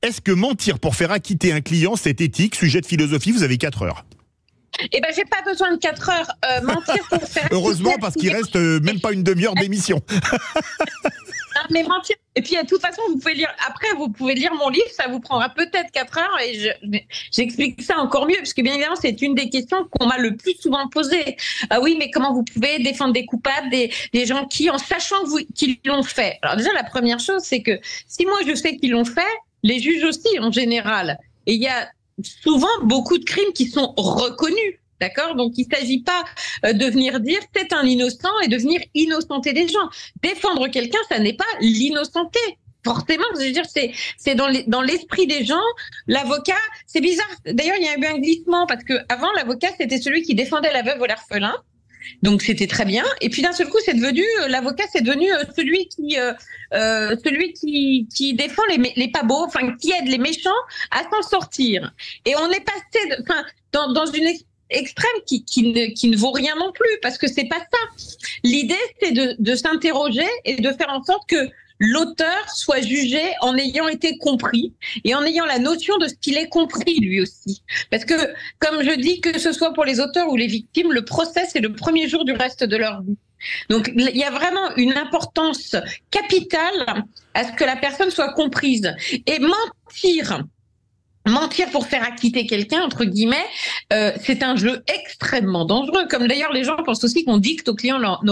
Est-ce que mentir pour faire acquitter un client, c'est éthique? Sujet de philosophie, vous avez 4 heures. Eh ben, j'ai pas besoin de 4 heures. Mentir pour faire... Heureusement, parce qu'il reste même pas une demi-heure d'émission. Non, mais mentir. Et puis, de toute façon, vous pouvez lire mon livre, ça vous prendra peut-être 4 heures et j'explique ça encore mieux, parce que bien évidemment, c'est une des questions qu'on m'a le plus souvent posées. Ah oui, mais comment vous pouvez défendre des coupables, des gens qui, en sachant qu'ils l'ont fait? Alors déjà, la première chose, c'est que si moi je sais qu'ils l'ont fait, les juges aussi, en général. Et il y a souvent beaucoup de crimes qui sont reconnus. D'accord? Donc, il ne s'agit pas de venir dire c'est un innocent et de venir innocenter des gens. Défendre quelqu'un, ça n'est pas l'innocenter. Forcément, je veux dire, c'est dans l'esprit des gens. L'avocat, c'est bizarre. D'ailleurs, il y a eu un glissement parce que avant, l'avocat, c'était celui qui défendait la veuve ou l'orphelin. Donc, c'était très bien. Et puis, d'un seul coup, l'avocat, c'est devenu celui qui défend les pas beaux, enfin, qui aide les méchants à s'en sortir. Et on est passé, dans une extrême qui ne vaut rien non plus, parce que c'est pas ça. L'idée, c'est de s'interroger et de faire en sorte que l'auteur soit jugé en ayant été compris et en ayant la notion de ce qu'il est compris lui aussi. Parce que, comme je dis, que ce soit pour les auteurs ou les victimes, le procès, c'est le premier jour du reste de leur vie. Donc, il y a vraiment une importance capitale à ce que la personne soit comprise. Et mentir pour faire acquitter quelqu'un, entre guillemets, c'est un jeu extrêmement dangereux. Comme d'ailleurs, les gens pensent aussi qu'on dicte aux clients leurs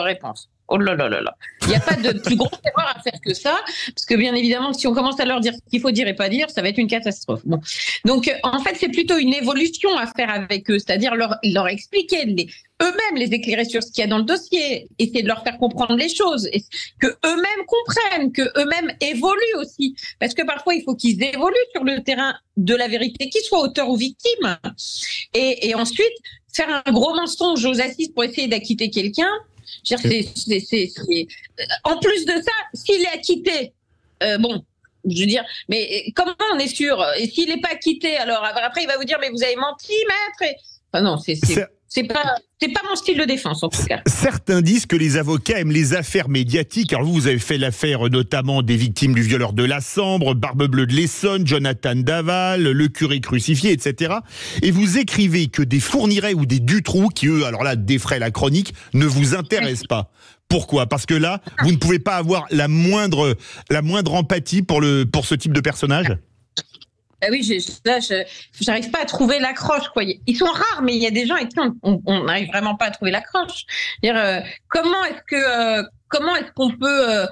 réponses. Oh là là là là. Il n'y a pas de plus grosse erreur à faire que ça, parce que bien évidemment, si on commence à leur dire ce qu'il faut dire et pas dire, ça va être une catastrophe. Bon. Donc, en fait, c'est plutôt une évolution à faire avec eux, c'est-à-dire leur expliquer, eux-mêmes les éclairer sur ce qu'il y a dans le dossier, essayer de leur faire comprendre les choses, et que eux-mêmes comprennent, que eux-mêmes évoluent aussi, parce que parfois, il faut qu'ils évoluent sur le terrain de la vérité, qu'ils soient auteurs ou victimes. Et ensuite, faire un gros mensonge aux assises pour essayer d'acquitter quelqu'un. En plus de ça, s'il est acquitté, bon, je veux dire, mais comment on est sûr? Et s'il n'est pas acquitté, alors après il va vous dire mais vous avez menti, maître. Enfin, non, c'est pas mon style de défense en tout cas. Certains disent que les avocats aiment les affaires médiatiques. Alors vous avez fait l'affaire notamment des victimes du violeur de la Sambre, Barbe Bleue de l'Essonne, Jonathan Daval, le curé crucifié, etc. Et vous écrivez que des Fourniret ou des Dutroux, qui eux, alors là, défraient la chronique, ne vous intéressent pas. Pourquoi? Parce que là, vous ne pouvez pas avoir la moindre empathie pour ce type de personnage? Ah oui, j'arrive pas à trouver l'accroche, quoi. Ils sont rares, mais il y a des gens avec qui on n'arrive vraiment pas à trouver l'accroche. Comment est-ce qu'on peut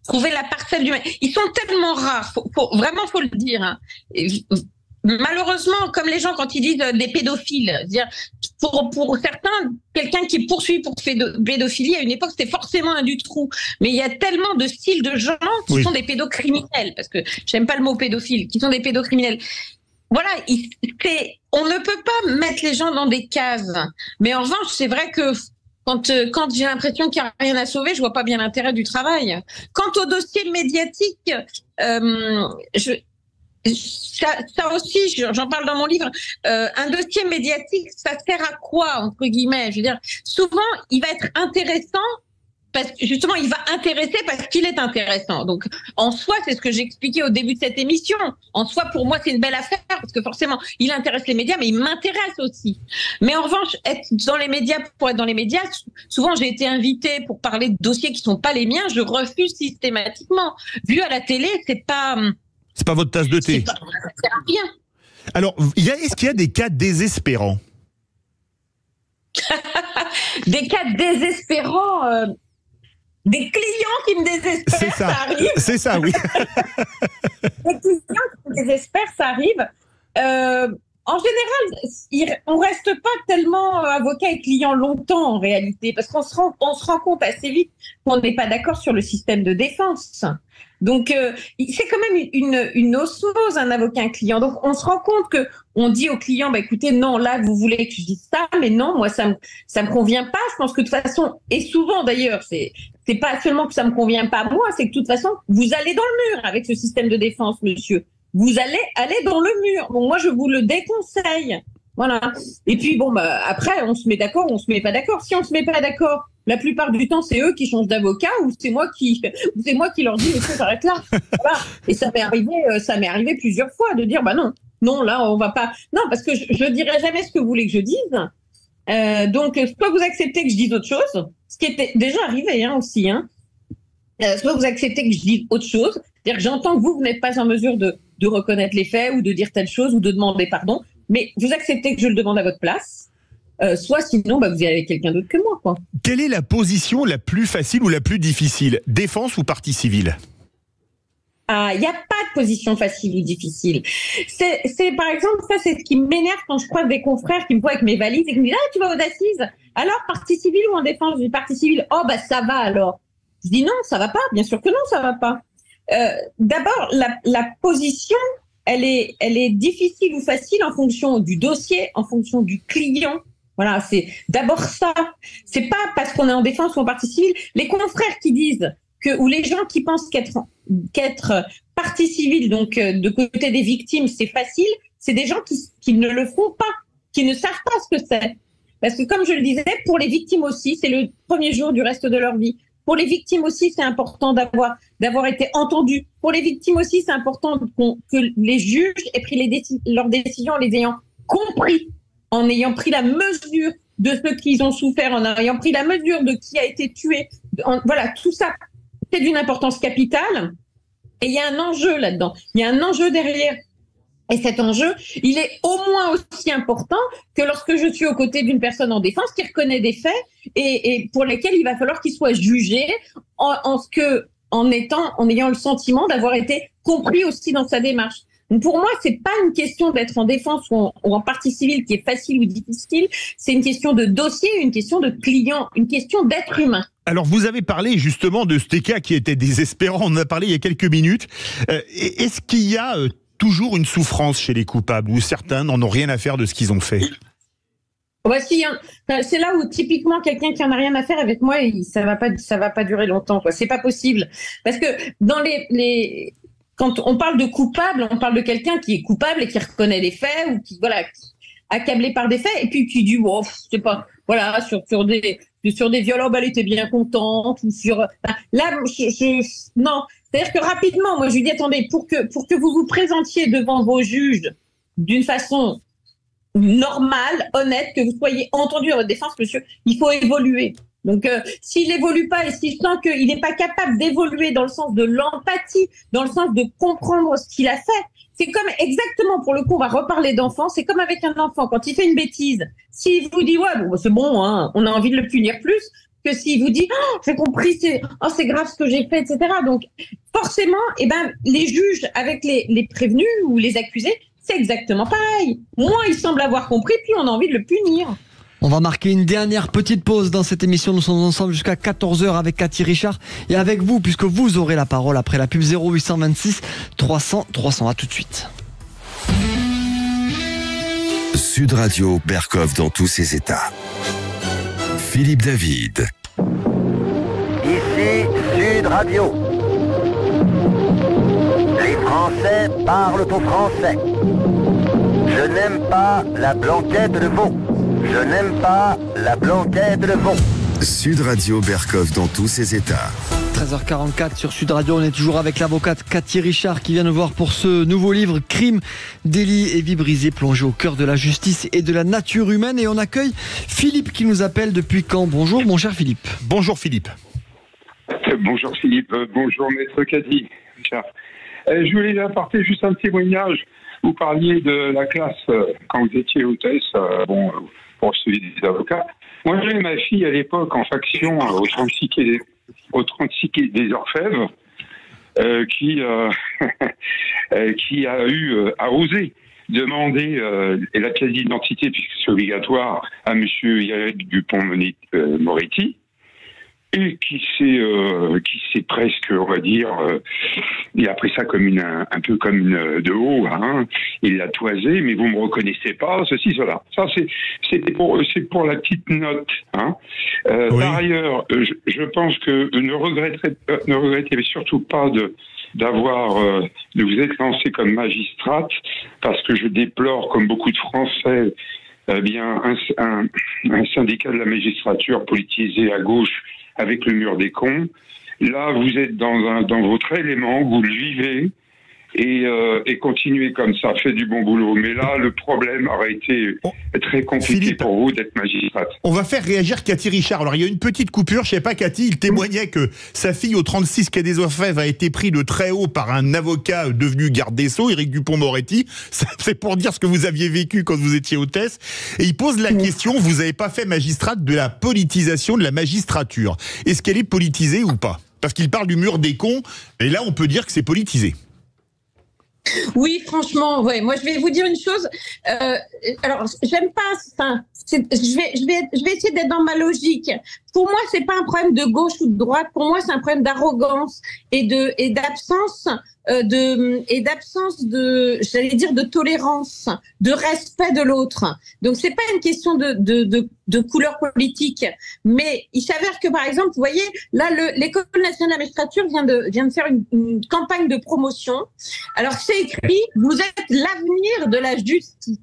trouver la parcelle du mal? Ils sont tellement rares, vraiment faut le dire. Hein. Malheureusement, comme les gens quand ils disent des pédophiles, dire pour certains, quelqu'un qui est poursuivi pour pédophilie à une époque c'était forcément un Dutroux. Mais il y a tellement de styles de gens qui sont des pédocriminels, parce que j'aime pas le mot pédophile, qui sont des pédocriminels. Voilà, on ne peut pas mettre les gens dans des cases. Mais en revanche, c'est vrai que quand j'ai l'impression qu'il n'y a rien à sauver, je vois pas bien l'intérêt du travail. Quant au dossier médiatique, ça aussi, j'en parle dans mon livre, un dossier médiatique, ça sert à quoi, entre guillemets? Je veux dire, souvent, il va être intéressant parce que justement, il va intéresser parce qu'il est intéressant. Donc, en soi, c'est ce que j'expliquais au début de cette émission. En soi, pour moi, c'est une belle affaire parce que forcément, il intéresse les médias, mais il m'intéresse aussi. Mais en revanche, pour être dans les médias, souvent, j'ai été invitée pour parler de dossiers qui sont pas les miens. Je refuse systématiquement. Vu à la télé, c'est pas votre tasse de thé. Ça sert à rien. Alors, est-ce qu'il y a des cas désespérants? Des cas désespérants, des clients qui me désespèrent, ça arrive. C'est ça, oui. Des clients qui me désespèrent, ça arrive. En général, on reste pas tellement avocat et client longtemps en réalité, parce qu'on se rend compte assez vite qu'on n'est pas d'accord sur le système de défense. Donc, c'est quand même une osmose, un avocat, un client. Donc, on se rend compte que on dit au client, bah, écoutez, non, là, vous voulez que je dise ça, mais non, moi, ça me convient pas. Je pense que de toute façon, et souvent d'ailleurs, c'est pas seulement que ça me convient pas moi, c'est que de toute façon, vous allez dans le mur avec ce système de défense, monsieur. Vous allez aller dans le mur. Bon, moi, je vous le déconseille. Voilà. Et puis bon, bah, après, on se met d'accord, on se met pas d'accord. Si on se met pas d'accord, la plupart du temps, c'est eux qui changent d'avocat ou c'est moi qui leur dis, monsieur, j'arrête là. Voilà. Et ça m'est arrivé plusieurs fois de dire, bah non, là, on va pas. Non, parce que je dirai jamais ce que vous voulez que je dise. Donc, soit vous acceptez que je dise autre chose, ce qui était déjà arrivé aussi. Soit vous acceptez que je dise autre chose, c'est-à-dire que j'entends que vous n'êtes pas en mesure de reconnaître les faits ou de dire telle chose ou de demander pardon, mais vous acceptez que je le demande à votre place, soit sinon vous y avez quelqu'un d'autre que moi, quoi. Quelle est la position la plus facile ou la plus difficile? Défense ou partie civile? Il n'y a pas de position facile ou difficile. C'est par exemple, ça c'est ce qui m'énerve quand je croise des confrères qui me voient avec mes valises et qui me disent « Ah, tu vas aux assises? Alors, partie civile ou en défense ?» Je dis « Partie civile. » « Oh, ça va alors. » Je dis « Non, ça va pas. Bien sûr que non, ça va pas. » D'abord, la position, elle est difficile ou facile en fonction du dossier, en fonction du client. Voilà, c'est d'abord ça. C'est pas parce qu'on est en défense ou en partie civile. Les confrères qui disent ou les gens qui pensent qu'être partie civile, donc de côté des victimes, c'est facile, c'est des gens qui ne le font pas, qui ne savent pas ce que c'est. Parce que comme je le disais, pour les victimes aussi, c'est le premier jour du reste de leur vie. Pour les victimes aussi, c'est important d'avoir été entendues. Pour les victimes aussi, c'est important que les juges aient pris leurs décisions en les ayant compris, en ayant pris la mesure de ce qu'ils ont souffert, en ayant pris la mesure de qui a été tué. Voilà, tout ça, c'est d'une importance capitale. Et il y a un enjeu là-dedans. Il y a un enjeu derrière. Et cet enjeu, il est au moins aussi important que lorsque je suis aux côtés d'une personne en défense qui reconnaît des faits et pour lesquels il va falloir qu'il soit jugé en ayant le sentiment d'avoir été compris aussi dans sa démarche. Donc pour moi, c'est pas une question d'être en défense ou en partie civile qui est facile ou difficile. C'est une question de dossier, une question de client, une question d'être humain. Alors, vous avez parlé justement de ce cas qui était désespérant. On en a parlé il y a quelques minutes. Est-ce qu'il y a toujours une souffrance chez les coupables ou certains n'en ont rien à faire de ce qu'ils ont fait? Voici, c'est là où typiquement quelqu'un qui en a rien à faire avec moi, ça va pas durer longtemps, quoi. C'est pas possible parce que dans quand on parle de coupable, on parle de quelqu'un qui est coupable et qui reconnaît les faits ou qui accablé par des faits et puis qui dit c'est pas sur des viols, elle était bien contente ou là non, c'est-à-dire que rapidement moi je lui dis attendez, pour que vous vous présentiez devant vos juges d'une façon normale, honnête, que vous soyez entendu à votre défense, monsieur, il faut évoluer. Donc, s'il évolue pas et s'il sent qu'il n'est pas capable d'évoluer dans le sens de l'empathie, dans le sens de comprendre ce qu'il a fait, c'est comme exactement, pour le coup, on va reparler d'enfant, c'est comme avec un enfant, quand il fait une bêtise, s'il vous dit, c'est bon, hein, on a envie de le punir plus, que s'il vous dit, j'ai compris, c'est grave ce que j'ai fait, etc. Donc, forcément, les juges avec les prévenus ou les accusés, c'est exactement pareil. Moins il semble avoir compris, plus on a envie de le punir. On va marquer une dernière petite pause dans cette émission. Nous sommes ensemble jusqu'à 14h avec Cathy Richard et avec vous, puisque vous aurez la parole après la pub. 0826 300 300. À tout de suite. Sud Radio, Berkov dans tous ses états. Philippe David. Ici Sud Radio. Les Français parlent au français. Je n'aime pas la blanquette de veau. Je n'aime pas la blanquette de veau. Sud Radio, Berkov dans tous ses états. 13h44 sur Sud Radio, on est toujours avec l'avocate Cathy Richard qui vient nous voir pour ce nouveau livre Crime, délit et vie brisée, plongé au cœur de la justice et de la nature humaine. Et on accueille Philippe qui nous appelle depuis Caen. Bonjour mon cher Philippe. Bonjour Philippe. Bonjour Philippe, bonjour maître Cathy Richard. Je voulais apporter juste un témoignage. Vous parliez de la classe quand vous étiez hôtesse, pour celui des avocats. Moi, j'avais ma fille à l'époque en faction au 36 quai des Orfèvres, qui a osé demander la pièce d'identité, puisque c'est obligatoire, à monsieur Yannick Dupond-Moretti, et qui s'est presque, on va dire, il a pris ça comme un peu comme une de haut, hein. Il l'a toisé, mais vous me reconnaissez pas, ceci, cela. Ça, c'est pour la petite note, hein. Oui. Par ailleurs, je pense que ne regrettez surtout pas de vous être lancé comme magistrate, parce que je déplore, comme beaucoup de Français, bien un syndicat de la magistrature politisé à gauche avec le mur des cons. Là, vous êtes dans votre élément, vous le vivez. Et continuer comme ça, fait du bon boulot. Mais là, le problème aurait été très compliqué Philippe, pour vous d'être magistrate. On va faire réagir Cathy Richard. Alors, il y a une petite coupure. Je sais pas, Cathy, il témoignait que sa fille au 36 quai des Orfèvres a été pris de très haut par un avocat devenu garde des Sceaux, Éric Dupond-Moretti. C'est pour dire ce que vous aviez vécu quand vous étiez hôtesse. Et il pose la question, vous n'avez pas fait magistrate de la politisation de la magistrature. Est-ce qu'elle est politisée ou pas? Parce qu'il parle du mur des cons, et là, on peut dire que c'est politisé. Oui, franchement, ouais. Moi, je vais vous dire une chose. Alors, j'aime pas. Enfin, je vais essayer d'être dans ma logique. Pour moi, c'est pas un problème de gauche ou de droite. Pour moi, c'est un problème d'arrogance et d'absence de, j'allais dire, de tolérance, de respect de l'autre. Donc, c'est pas une question de couleur politique. Mais il s'avère que, par exemple, vous voyez, là, l'École nationale de la magistrature vient de faire une campagne de promotion. Alors, c'est écrit, vous êtes l'avenir de la justice.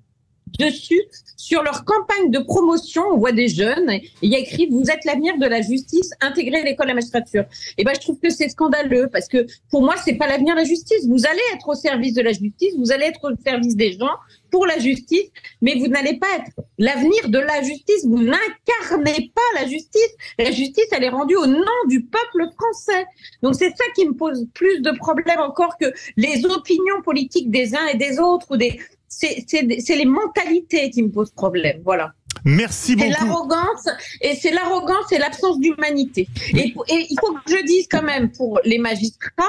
Dessus, sur leur campagne de promotion, on voit des jeunes, et il y a écrit « Vous êtes l'avenir de la justice, intégrez l'école de la magistrature ». Et ben, je trouve que c'est scandaleux, parce que pour moi, c'est pas l'avenir de la justice. Vous allez être au service de la justice, vous allez être au service des gens pour la justice, mais vous n'allez pas être l'avenir de la justice. Vous n'incarnez pas la justice. La justice, elle est rendue au nom du peuple français. Donc c'est ça qui me pose plus de problèmes encore que les opinions politiques des uns et des autres, ou des... C'est les mentalités qui me posent problème, voilà. Merci beaucoup. C'est l'arrogance et l'absence d'humanité. Et il faut que je dise quand même pour les magistrats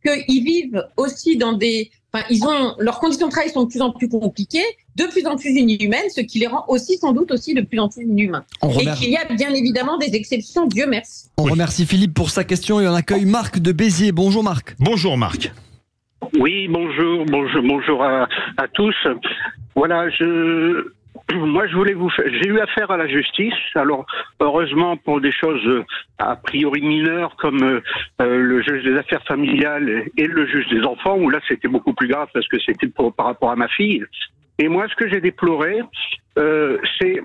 qu'ils vivent aussi dans des... Enfin, leurs conditions de travail sont de plus en plus compliquées, de plus en plus inhumaines, ce qui les rend aussi sans doute aussi de plus en plus inhumains. Et qu'il y a bien évidemment des exceptions, Dieu merci. On remercie Philippe pour sa question et on accueille Marc de Béziers. Bonjour Marc. Bonjour Marc. Oui, bonjour à tous. Voilà, moi je voulais j'ai eu affaire à la justice. Alors heureusement pour des choses a priori mineures comme le juge des affaires familiales et le juge des enfants, où là c'était beaucoup plus grave parce que c'était par rapport à ma fille. Et moi ce que j'ai déploré, c'est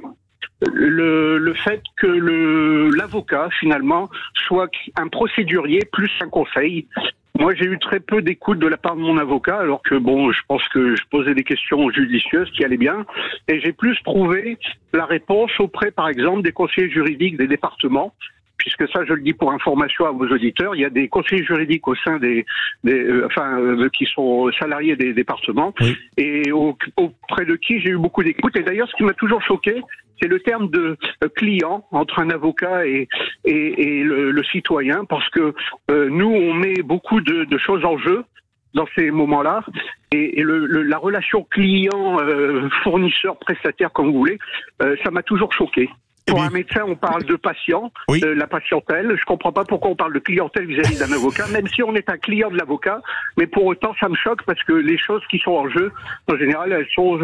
le fait que l'avocat finalement soit un procédurier plus un conseil. Moi, j'ai eu très peu d'écoute de la part de mon avocat, alors que bon, je pense que je posais des questions judicieuses qui allaient bien, et j'ai plus trouvé la réponse auprès, par exemple, des conseillers juridiques des départements, puisque ça, je le dis pour information à vos auditeurs, il y a des conseillers juridiques au sein qui sont salariés des départements, oui. Et auprès de qui j'ai eu beaucoup d'écoute. Et d'ailleurs, ce qui m'a toujours choqué, c'est le terme de client entre un avocat et le citoyen, parce que nous, on met beaucoup de choses en jeu dans ces moments-là, et la relation client, fournisseur, prestataire, comme vous voulez, ça m'a toujours choqué. Pour un médecin, on parle de patient, oui. De la patientèle. Je comprends pas pourquoi on parle de clientèle vis-à-vis d'un avocat, même si on est un client de l'avocat. Mais pour autant, ça me choque parce que les choses qui sont en jeu, en général, elles sont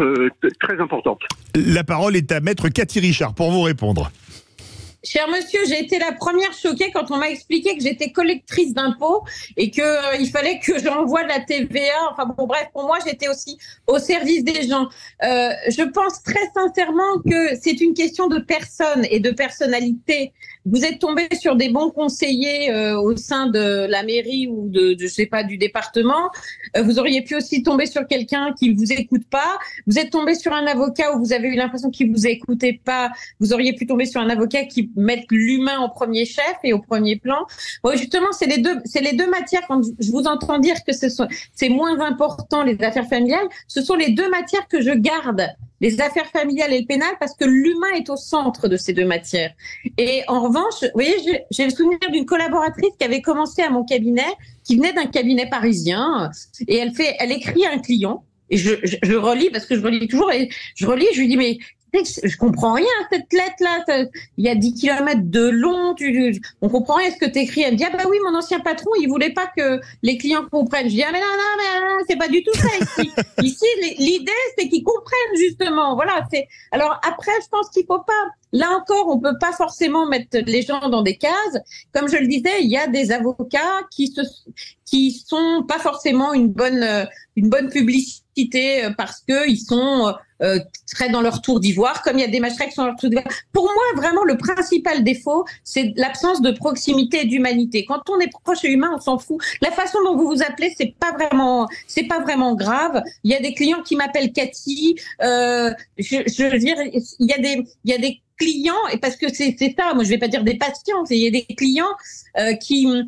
très importantes. La parole est à maître Cathy Richard pour vous répondre. Cher monsieur, j'ai été la première choquée quand on m'a expliqué que j'étais collectrice d'impôts et que il fallait que j'envoie de la TVA. Enfin bon, bref, pour moi, j'étais aussi au service des gens. Je pense très sincèrement que c'est une question de personne et de personnalité. Vous êtes tombé sur des bons conseillers au sein de la mairie ou je sais pas, du département. Vous auriez pu aussi tomber sur quelqu'un qui ne vous écoute pas. Vous êtes tombé sur un avocat où vous avez eu l'impression qu'il vous écoutait pas. Vous auriez pu tomber sur un avocat qui met l'humain au premier chef et au premier plan. Bon, justement, c'est les deux matières. Quand je vous entends dire que c'est moins important les affaires familiales, ce sont les deux matières que je garde. Les affaires familiales et le pénal, parce que l'humain est au centre de ces deux matières. Et en revanche, vous voyez, j'ai le souvenir d'une collaboratrice qui avait commencé à mon cabinet, qui venait d'un cabinet parisien, et elle écrit à un client, et je relis, parce que je relis toujours, et je lui dis, mais je comprends rien à cette lettre-là, il y a 10 km de long, on comprend rien à ce que t'écris. Elle me dit, ah bah oui, mon ancien patron, il voulait pas que les clients comprennent. Je dis, ah mais non, c'est pas du tout ça ici. Ici, l'idée, c'est qu'ils comprennent justement. Voilà, alors après, je pense qu'il faut pas là encore, on peut pas forcément mettre les gens dans des cases. Comme je le disais, il y a des avocats qui sont pas forcément une bonne publicité parce que ils sont très dans leur tour d'ivoire, comme il y a des magistrats qui sont dans leur tour d'ivoire. Pour moi, vraiment, le principal défaut, c'est l'absence de proximité et d'humanité. Quand on est proche et humain, on s'en fout. La façon dont vous vous appelez, c'est pas vraiment grave. Il y a des clients qui m'appellent Cathy. Je veux dire, il y a des clients, et parce que c'est ça, moi je vais pas dire des patients, il y a des clients qui me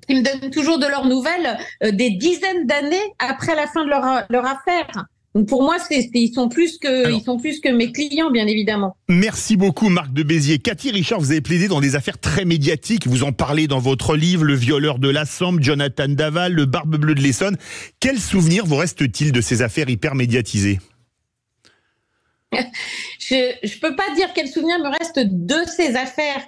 donnent toujours de leurs nouvelles des dizaines d'années après la fin de leur affaire. Donc pour moi, ils sont plus que mes clients, bien évidemment. Merci beaucoup, Marc de Béziers. Cathy Richard, vous avez plaidé dans des affaires très médiatiques. Vous en parlez dans votre livre, le violeur de la Sambre, Jonathan Daval, le Barbe Bleue de l'Essonne. Quel souvenir vous reste-t-il de ces affaires hyper médiatisées ? Je peux pas dire quel souvenir me reste de ces affaires.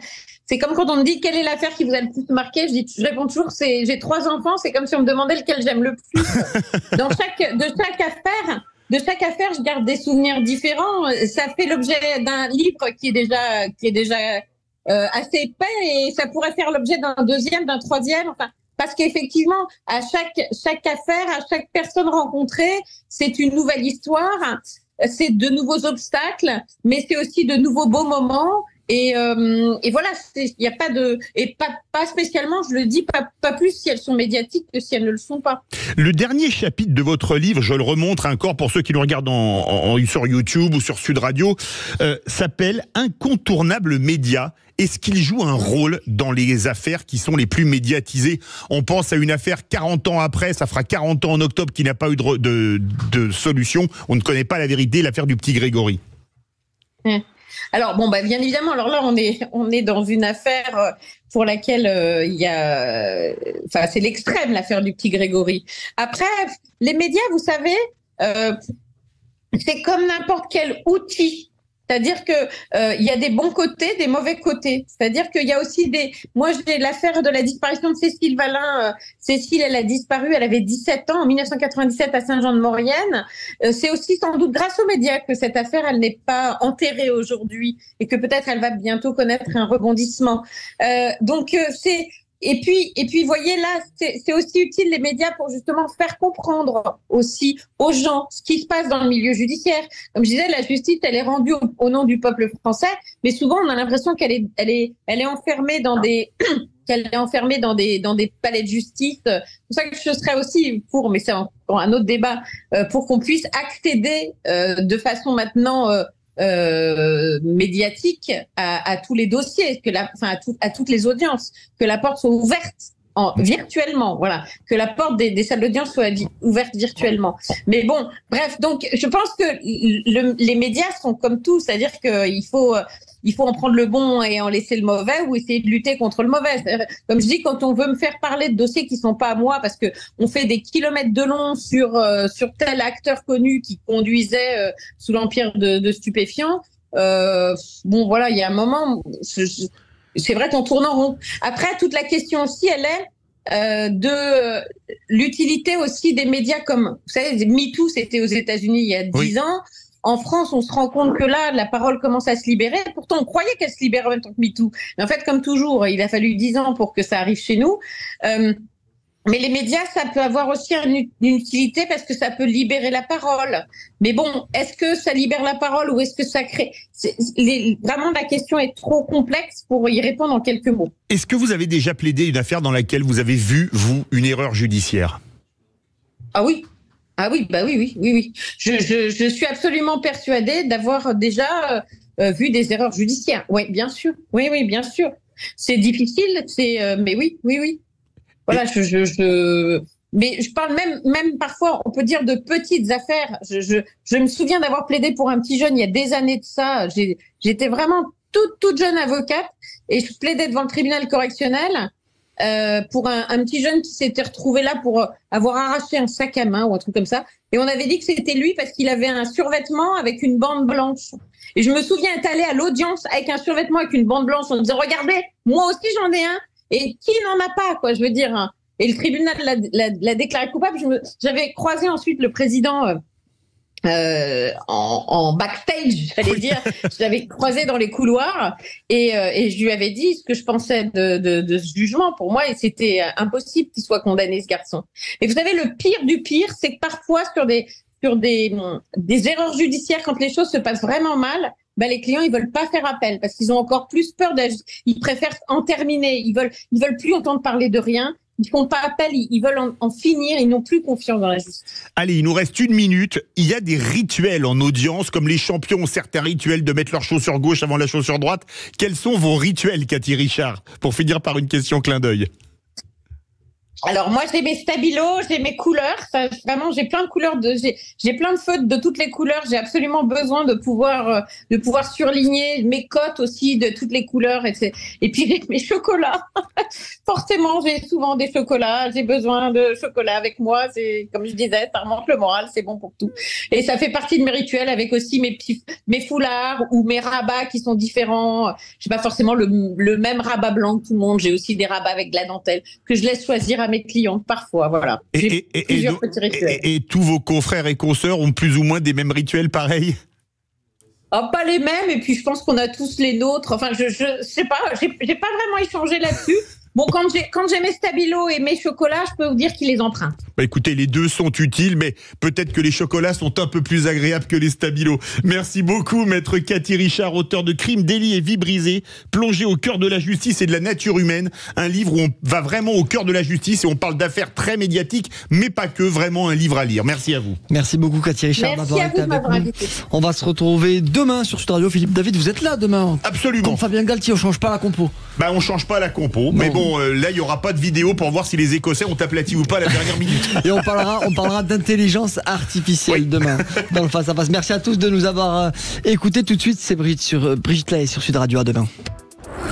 C'est comme quand on me dit quelle est l'affaire qui vous a le plus marqué, je réponds toujours j'ai 3 enfants, c'est comme si on me demandait lequel j'aime le plus. De chaque affaire, je garde des souvenirs différents. Ça fait l'objet d'un livre qui est déjà assez épais, et ça pourrait faire l'objet d'un deuxième, d'un troisième. Enfin, parce qu'effectivement, à chaque affaire, à chaque personne rencontrée, c'est une nouvelle histoire. C'est de nouveaux obstacles, mais c'est aussi de nouveaux beaux moments. Et voilà, il y a pas de, et pas spécialement, je le dis, pas plus si elles sont médiatiques que si elles ne le sont pas. Le dernier chapitre de votre livre, je le remontre encore pour ceux qui le regardent sur YouTube ou sur Sud Radio, s'appelle Incontournable Média. Est-ce qu'il joue un rôle dans les affaires qui sont les plus médiatisées ? On pense à une affaire 40 ans après, ça fera 40 ans en octobre, qui n'a pas eu de solution. On ne connaît pas la vérité, l'affaire du petit Grégory. Alors bon, bien évidemment, alors là on est dans une affaire pour laquelle c'est l'extrême, l'affaire du petit Grégory. Après, les médias, vous savez, c'est comme n'importe quel outil. C'est-à-dire que il y a des bons côtés, des mauvais côtés. C'est-à-dire qu'il y a aussi moi, j'ai l'affaire de la disparition de Cécile Valin. Cécile, elle a disparu, elle avait 17 ans en 1997 à Saint-Jean-de-Maurienne. C'est aussi sans doute grâce aux médias que cette affaire, elle n'est pas enterrée aujourd'hui et que peut-être elle va bientôt connaître un rebondissement. Et puis, voyez là, c'est aussi utile les médias pour justement faire comprendre aussi aux gens ce qui se passe dans le milieu judiciaire. Comme je disais, la justice, elle est rendue au nom du peuple français, mais souvent on a l'impression qu'elle est enfermée dans des dans des palais de justice. C'est pour ça que je serais aussi pour, mais c'est encore un autre débat, pour qu'on puisse accéder de façon maintenant médiatique à tous les dossiers, à toutes les audiences, que la porte soit ouverte virtuellement, voilà, que la porte des salles d'audience soit ouverte virtuellement. Mais bon, bref, donc je pense que les médias sont comme tout, c'est-à-dire qu'il faut en prendre le bon et en laisser le mauvais, ou essayer de lutter contre le mauvais. Comme je dis, quand on veut me faire parler de dossiers qui sont pas à moi, parce que on fait des kilomètres de long sur tel acteur connu qui conduisait sous l'empire de stupéfiants, bon voilà, il y a un moment, c'est vrai qu'on tourne en rond. Après, toute la question aussi, elle est de l'utilité aussi des médias, comme, vous savez, MeToo, c'était aux États-Unis il y a 10 ans. En France, on se rend compte que là, la parole commence à se libérer. Pourtant, on croyait qu'elle se libérait en même temps que MeToo. Mais en fait, comme toujours, il a fallu 10 ans pour que ça arrive chez nous. Mais les médias, ça peut avoir aussi une utilité parce que ça peut libérer la parole. Mais bon, est-ce que ça libère la parole ou est-ce que ça crée... Vraiment, la question est trop complexe pour y répondre en quelques mots. Est-ce que vous avez déjà plaidé une affaire dans laquelle vous avez vu, vous, une erreur judiciaire ? Ah oui. Ah oui, oui. Je suis absolument persuadée d'avoir déjà vu des erreurs judiciaires. Oui, bien sûr. Oui, bien sûr. C'est difficile, mais oui. Voilà, mais je parle même parfois, on peut dire, de petites affaires. Je me souviens d'avoir plaidé pour un petit jeune il y a des années de ça. J'étais vraiment toute jeune avocate et je plaidais devant le tribunal correctionnel pour un petit jeune qui s'était retrouvé là pour avoir arraché un sac à main ou un truc comme ça. Et on avait dit que c'était lui parce qu'il avait un survêtement avec une bande blanche. Et je me souviens être allée à l'audience avec un survêtement avec une bande blanche en disant « Regardez, moi aussi j'en ai un ». Et qui n'en a pas, quoi, je veux dire. Hein. Et le tribunal l'a déclaré coupable. J'avais croisé ensuite le président en backstage, j'allais dire. Je l'avais croisé dans les couloirs et je lui avais dit ce que je pensais de ce jugement. Pour moi, et c'était impossible qu'il soit condamné, ce garçon. Et vous savez, le pire du pire, c'est que parfois sur des erreurs judiciaires, quand les choses se passent vraiment mal, les clients ils veulent pas faire appel parce qu'ils ont encore plus peur d'agir. Ils préfèrent en terminer. Ils veulent plus entendre parler de rien. Ils font pas appel, ils veulent en finir, ils n'ont plus confiance dans la justice. Allez, il nous reste 1 minute. Il y a des rituels en audience, comme les champions ont certains rituels de mettre leur chaussure gauche avant la chaussure droite. Quels sont vos rituels, Cathy Richard? Pour finir par une question clin d'œil. Alors moi j'ai mes stabilos, j'ai mes couleurs, ça, vraiment j'ai plein de couleurs, j'ai plein de feutres de toutes les couleurs, j'ai absolument besoin de pouvoir surligner mes cotes aussi de toutes les couleurs et puis j'ai mes chocolats. Forcément j'ai souvent des chocolats, j'ai besoin de chocolat avec moi, c'est comme je disais, ça remonte le moral, c'est bon pour tout. Et ça fait partie de mes rituels avec aussi mes foulards ou mes rabats qui sont différents. J'ai pas forcément le même rabat blanc que tout le monde, j'ai aussi des rabats avec de la dentelle que je laisse choisir à mes clients parfois, voilà. Et tous vos confrères et consoeurs ont plus ou moins des mêmes rituels pareils? Pas les mêmes, et puis je pense qu'on a tous les nôtres. Enfin, je sais pas, j'ai pas vraiment échangé là-dessus. Bon, quand j'ai mes stabilos et mes chocolats, je peux vous dire qu'ils les empruntent. Écoutez, les deux sont utiles, mais peut-être que les chocolats sont un peu plus agréables que les stabilos. Merci beaucoup, maître Cathy Richard, auteur de Crimes, délits et vies brisées, plongé au cœur de la justice et de la nature humaine. Un livre où on va vraiment au cœur de la justice et on parle d'affaires très médiatiques, mais pas que, vraiment un livre à lire. Merci à vous. Merci beaucoup, Cathy Richard, d'avoir été avec nous. On va se retrouver demain sur Sud Radio. Philippe David, vous êtes là demain? Absolument. Comme Fabien Galtier, on change pas la compo. On change pas la compo, mais bon, là il n'y aura pas de vidéo pour voir si les Écossais ont aplati ou pas à la dernière minute. Et on parlera d'intelligence artificielle demain dans le face à face. Merci à tous de nous avoir écoutés. Tout de suite, c'est Brigitte Lahaye sur Sud Radio. À demain.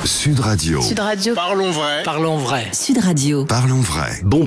Sud Radio. Sud Radio. Parlons vrai. Parlons vrai. Sud Radio. Parlons vrai. Bon.